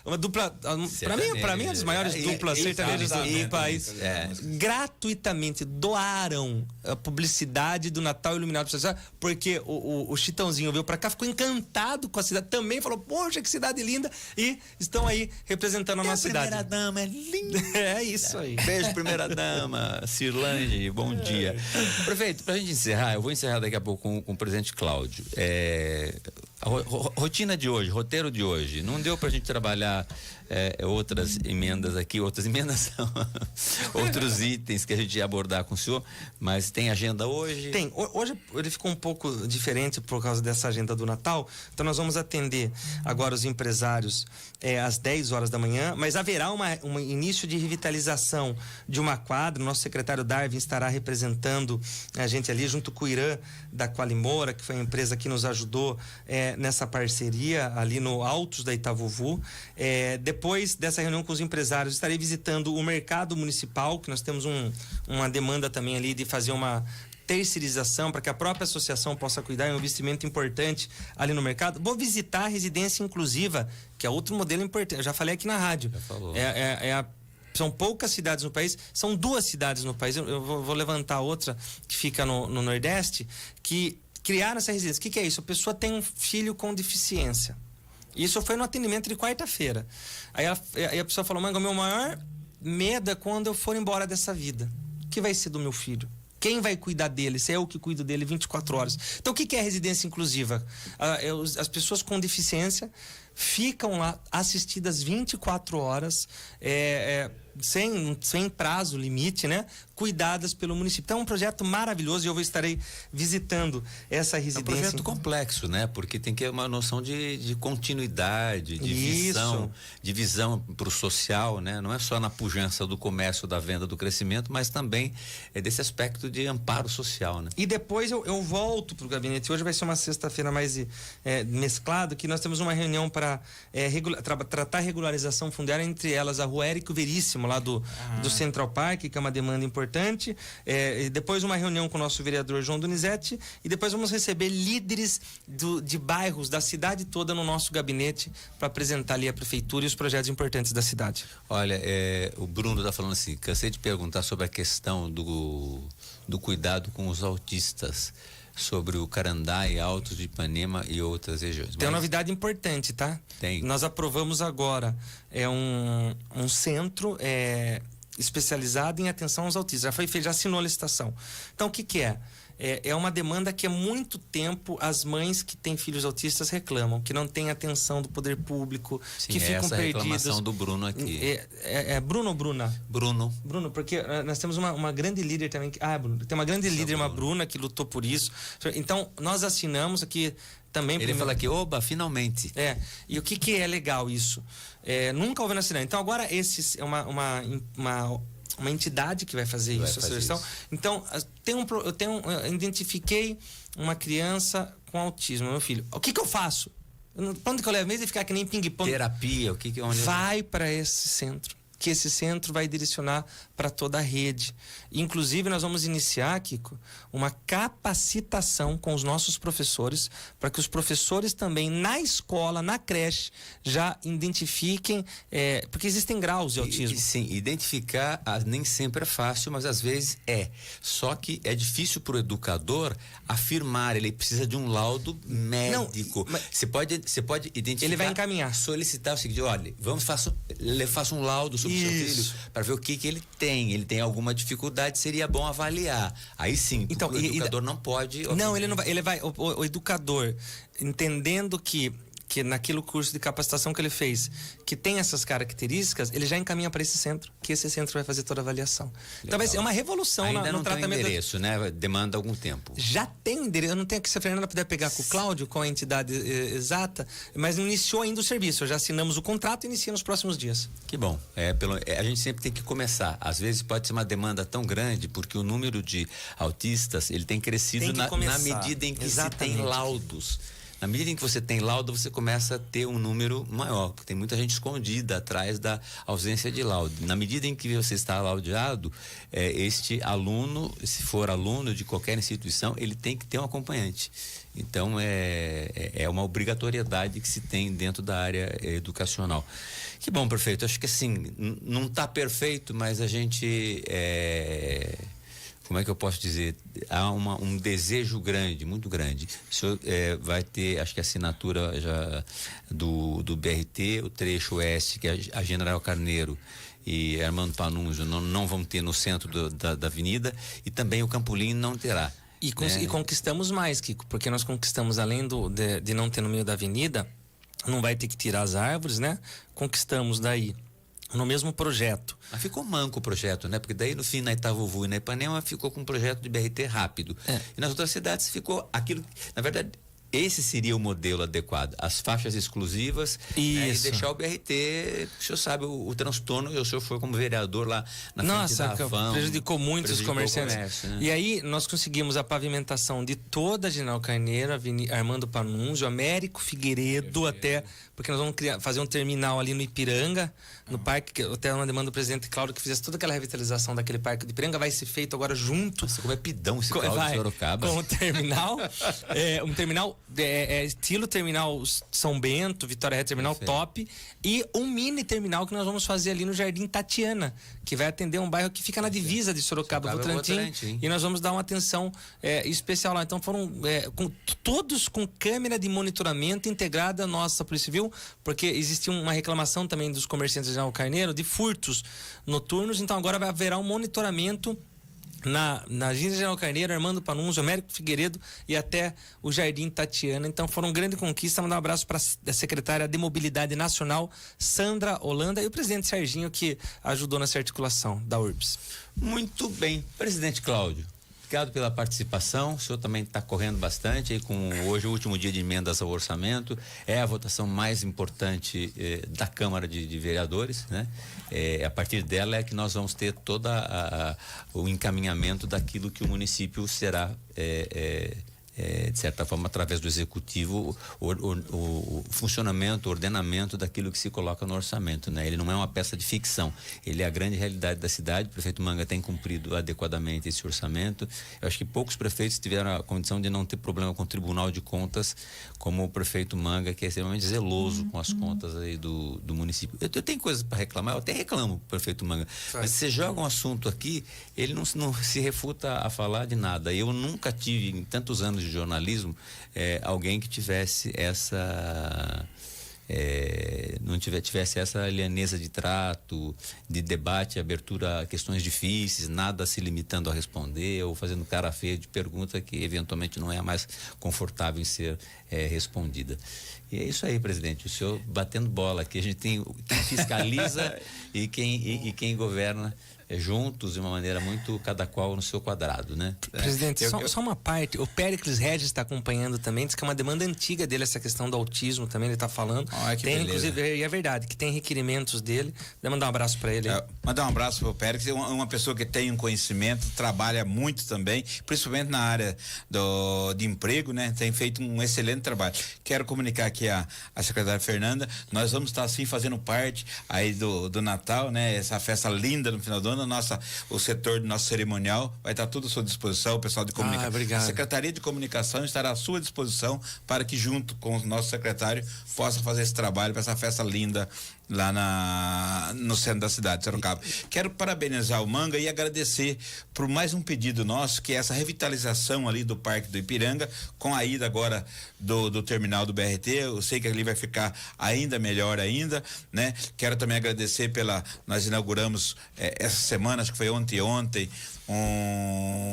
uma dupla, para mim é uma das maiores duplas sertanejas do país. Gratuitamente doaram a publicidade do Natal Iluminado, porque o Chitãozinho veio para cá, ficou encantado com a cidade, também falou, poxa, que cidade linda, e estão aí representando a nossa cidade. A primeira dama é linda. É isso aí. Beijo, primeira dama, Cirlange, bom dia. Prefeito, pra gente encerrar, eu vou encerrar daqui a pouco com o presidente Cláudio. A rotina de hoje, roteiro de hoje, não deu pra gente trabalhar outras emendas aqui, outros itens que a gente ia abordar com o senhor, mas tem agenda hoje? Tem, hoje ele ficou um pouco diferente por causa dessa agenda do Natal, então nós vamos atender agora os empresários às 10 horas da manhã, mas haverá um início de revitalização de uma quadra, o nosso secretário Darwin estará representando a gente ali junto com o Irã da Qualimora, que foi a empresa que nos ajudou nessa parceria ali no Altos da Itavuvu. Depois dessa reunião com os empresários, estarei visitando o mercado municipal, que nós temos uma demanda também ali de fazer uma terceirização para que a própria associação possa cuidar, é um investimento importante ali no mercado. Vou visitar a residência inclusiva, que é outro modelo importante, eu já falei aqui na rádio. Já falou. São poucas cidades no país, são 2 cidades no país, eu vou levantar outra que fica no Nordeste, que criaram essa residência. O que é isso? A pessoa tem um filho com deficiência. Isso foi no atendimento de quarta-feira. Aí a pessoa falou, mãe, o meu maior medo é quando eu for embora dessa vida. O que vai ser do meu filho? Quem vai cuidar dele? Se é eu que cuido dele 24 horas. Então, o que é residência inclusiva? As pessoas com deficiência ficam lá assistidas 24 horas, sem prazo limite, né? Cuidadas pelo município. Então é um projeto maravilhoso e eu estarei visitando essa residência. É um projeto complexo, né? Porque tem que ter uma noção de continuidade, de visão para o social, né? Não é só na pujança do comércio, da venda, do crescimento, mas também desse aspecto de amparo social, né? E depois eu volto para o gabinete. Hoje vai ser uma sexta-feira mais mesclado, que nós temos uma reunião para tratar a regularização fundiária, entre elas a Rua Érico Veríssimo, lá do Central Park, que é uma demanda importante. E depois uma reunião com o nosso vereador João Donizete, e depois vamos receber líderes de bairros da cidade toda no nosso gabinete para apresentar ali a prefeitura e os projetos importantes da cidade. Olha, o Bruno está falando assim, cansei de perguntar sobre a questão do cuidado com os autistas, sobre o Carandá e Altos de Ipanema e outras regiões. Tem uma novidade importante, tá? Tem. Nós aprovamos agora um centro especializado em atenção aos autistas. Já assinou a licitação. Então, o que é? É uma demanda que há muito tempo as mães que têm filhos autistas reclamam, que não tem atenção do poder público, sim, que ficam essa perdidos. Reclamação do Bruno aqui. É Bruno ou Bruna? Bruno. Bruno, porque nós temos uma grande líder também. Bruno, tem uma grande líder, uma Bruna, que lutou por isso. Então, nós assinamos aqui também. Ele fala aqui, oba, finalmente. E o que é legal isso? Nunca houve na cidade. Então, agora é uma entidade que vai fazer isso, a seleção. Então, eu identifiquei uma criança com autismo, meu filho. O que eu faço? Pra onde que eu levo mesmo? E ficar que nem ping-pong? Terapia, onde vai para esse centro, que esse centro vai direcionar para toda a rede. Inclusive, nós vamos iniciar, Kiko, uma capacitação com os nossos professores, para que os professores também, na escola, na creche, já identifiquem, porque existem graus de autismo. Sim, identificar nem sempre é fácil, mas às vezes é. Só que é difícil para o educador afirmar, ele precisa de um laudo médico. Você pode identificar. Ele vai encaminhar. Solicitar o seguinte, olha, faça um laudo sobre o seu filho, para ver o que ele tem. Ele tem alguma dificuldade, seria bom avaliar. Aí sim, então, o educador não pode... Não, ele não vai. O educador, entendendo que que naquele curso de capacitação que ele fez, que tem essas características, ele já encaminha para esse centro, que esse centro vai fazer toda a avaliação. Legal. Então vai ser uma revolução ainda no não tratamento. Tem endereço, né? Demanda algum tempo. Já tem endereço. Eu não tenho que, se a Fernanda puder pegar com o Cláudio, com a entidade exata, mas não iniciou ainda o serviço. Já assinamos o contrato e inicia nos próximos dias. Que bom. A gente sempre tem que começar. Às vezes pode ser uma demanda tão grande, porque o número de autistas ele tem crescido na medida em que se tem laudos. Na medida em que você tem laudo, você começa a ter um número maior, porque tem muita gente escondida atrás da ausência de laudo. Na medida em que você está laudeado, este aluno, se for aluno de qualquer instituição, ele tem que ter um acompanhante. Então, é uma obrigatoriedade que se tem dentro da área educacional. Que bom, prefeito. Acho que assim, não está perfeito, mas a gente... como é que eu posso dizer? Há um desejo grande, muito grande. O senhor vai ter, acho que a assinatura já do BRT, o trecho oeste, que é a General Carneiro e Armando Panunzio não vão ter no centro da avenida, e também o Campolim não terá. E conquistamos mais, Kiko, porque nós conquistamos, além de não ter no meio da avenida, não vai ter que tirar as árvores, né? Conquistamos daí, no mesmo projeto. Mas ficou manco o projeto, né? Porque daí no fim na Itavuvu e na Ipanema ficou com um projeto de BRT rápido. E nas outras cidades ficou aquilo, na verdade, esse seria o modelo adequado, as faixas exclusivas, né, e deixar o BRT, o senhor sabe o transtorno, o senhor foi como vereador lá na frente da Avão, prejudicou muito os comerciantes. Comércio, né? E aí nós conseguimos a pavimentação de toda a General Carneiro, Armando Panunzio, Américo Figueiredo, até, porque nós vamos fazer um terminal ali no Ipiranga, no parque, que até uma demanda do presidente Cláudio que fizesse toda aquela revitalização daquele parque do Ipiranga, vai ser feito agora junto. Nossa, como é pidão esse Cláudio de Sorocaba. Com o terminal, um terminal estilo terminal São Bento, Vitória Ré, terminal top, e um mini terminal que nós vamos fazer ali no Jardim Tatiana, que vai atender um bairro que fica na divisa de Sorocaba, Votorantim, e nós vamos dar uma atenção especial lá. Então foram todos com câmera de monitoramento integrada à nossa Polícia Civil, porque existia uma reclamação também dos comerciantes de General Carneiro de furtos noturnos, então agora haverá um monitoramento na General Carneiro, Armando Panunzio, Américo Figueiredo e até o Jardim Tatiana. Então foram grande conquista. Mandar um abraço para a secretária de Mobilidade Nacional, Sandra Holanda, e o presidente Serginho, que ajudou nessa articulação da URBS. Muito bem. Presidente Cláudio, obrigado pela participação. O senhor também está correndo bastante aí com hoje o último dia de emendas ao orçamento. É a votação mais importante da Câmara de Vereadores, né? A partir dela é que nós vamos ter todo o encaminhamento daquilo que o município será de certa forma, através do executivo, o funcionamento, o ordenamento daquilo que se coloca no orçamento, né? Ele não é uma peça de ficção, ele é a grande realidade da cidade. O prefeito Manga tem cumprido adequadamente esse orçamento. Eu acho que poucos prefeitos tiveram a condição de não ter problema com o Tribunal de Contas, como o prefeito Manga, que é extremamente zeloso com as contas aí do município. Eu tenho coisas para reclamar, eu até reclamo o prefeito Manga, mas você joga um assunto aqui, ele não se refuta a falar de nada. Eu nunca tive, em tantos anos de jornalismo, alguém que tivesse essa tivesse essa alianeza de trato, de debate, abertura a questões difíceis, nada se limitando a responder ou fazendo cara feia de pergunta que eventualmente não é a mais confortável em ser respondida. E é isso aí, presidente, o senhor batendo bola aqui. A gente tem quem fiscaliza e quem governa juntos de uma maneira muito, cada qual no seu quadrado, né? Presidente, só uma parte, o Péricles Regis está acompanhando também, diz que é uma demanda antiga dele, essa questão do autismo também, ele está falando. Tem, inclusive, e é verdade, que tem requerimentos dele. Vou mandar um abraço para ele. Mandar um abraço para o Péricles, é uma pessoa que tem um conhecimento, trabalha muito também, principalmente na área de emprego, né? Tem feito um excelente trabalho. Quero comunicar aqui a secretária Fernanda, nós vamos estar assim fazendo parte aí do Natal, né? Essa festa linda no final do ano. O setor do nosso cerimonial vai estar tudo à sua disposição, o pessoal de comunicação. A Secretaria de Comunicação estará à sua disposição para que, junto com o nosso secretário, possa fazer esse trabalho para essa festa linda lá no centro da cidade de Sorocaba. Quero parabenizar o Manga e agradecer por mais um pedido nosso, que é essa revitalização ali do Parque do Ipiranga, com a ida agora do terminal do BRT. Eu sei que ali vai ficar ainda melhor ainda, né? Quero também agradecer nós inauguramos essa semana, acho que foi ontem,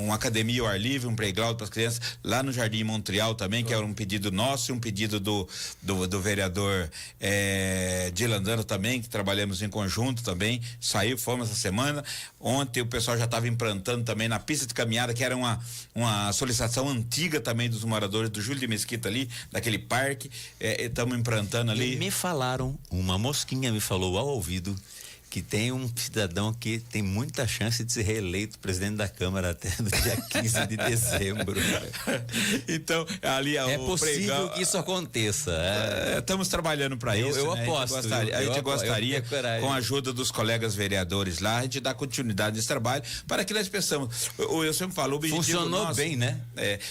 uma academia ao ar livre, um playground para as crianças lá no Jardim Montreal também, que era um pedido nosso e um pedido do vereador Dylan Dano também, que trabalhamos em conjunto também. Fomos essa semana. Ontem o pessoal já estava implantando também na pista de caminhada, que era uma solicitação antiga também dos moradores do Júlio de Mesquita ali, daquele parque. Estamos implantando ali. E me falaram, uma mosquinha me falou ao ouvido, que tem um cidadão que tem muita chance de ser reeleito presidente da Câmara até no dia 15 de dezembro. Então, ali é possível que isso aconteça. Estamos trabalhando para isso. Eu né? aposto. A gente gostaria, com a ajuda dos colegas vereadores lá, a gente dar continuidade nesse trabalho para que nós pensamos. Eu sempre falo, o objetivo funcionou nosso, bem, né?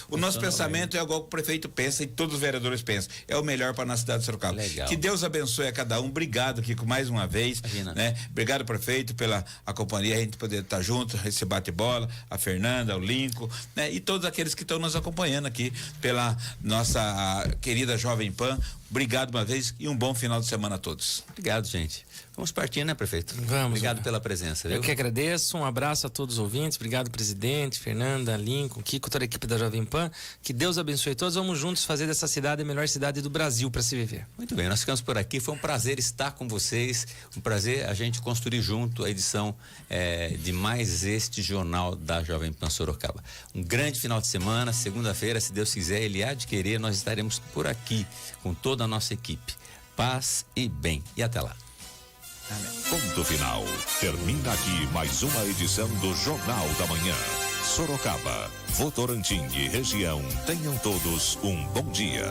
O nosso pensamento bem. É igual que o prefeito pensa e todos os vereadores pensam. É o melhor para a nossa cidade de Sorocaba. Legal. Que Deus abençoe a cada um. Obrigado, Kiko, mais uma vez. Imagina. Né? Obrigado, prefeito, pela companhia, a gente poder estar junto, esse bate-bola, a Fernanda, o Lincoln, né? E todos aqueles que estão nos acompanhando aqui pela nossa querida Jovem Pan. Obrigado uma vez e um bom final de semana a todos. Obrigado, gente. Vamos partir, né, prefeito? Vamos. Obrigado pela presença. Eu que agradeço, um abraço a todos os ouvintes, obrigado, presidente, Fernanda, Lincoln, Kiko, toda a equipe da Jovem Pan, que Deus abençoe todos, vamos juntos fazer dessa cidade a melhor cidade do Brasil para se viver. Muito bem, nós ficamos por aqui, foi um prazer estar com vocês, um prazer a gente construir junto a edição de mais este jornal da Jovem Pan Sorocaba. Um grande final de semana, segunda-feira, se Deus quiser, Ele há de querer, nós estaremos por aqui com toda a nossa equipe. Paz e bem, e até lá. Ponto final. Termina aqui mais uma edição do Jornal da Manhã. Sorocaba, Votorantim e região, tenham todos um bom dia.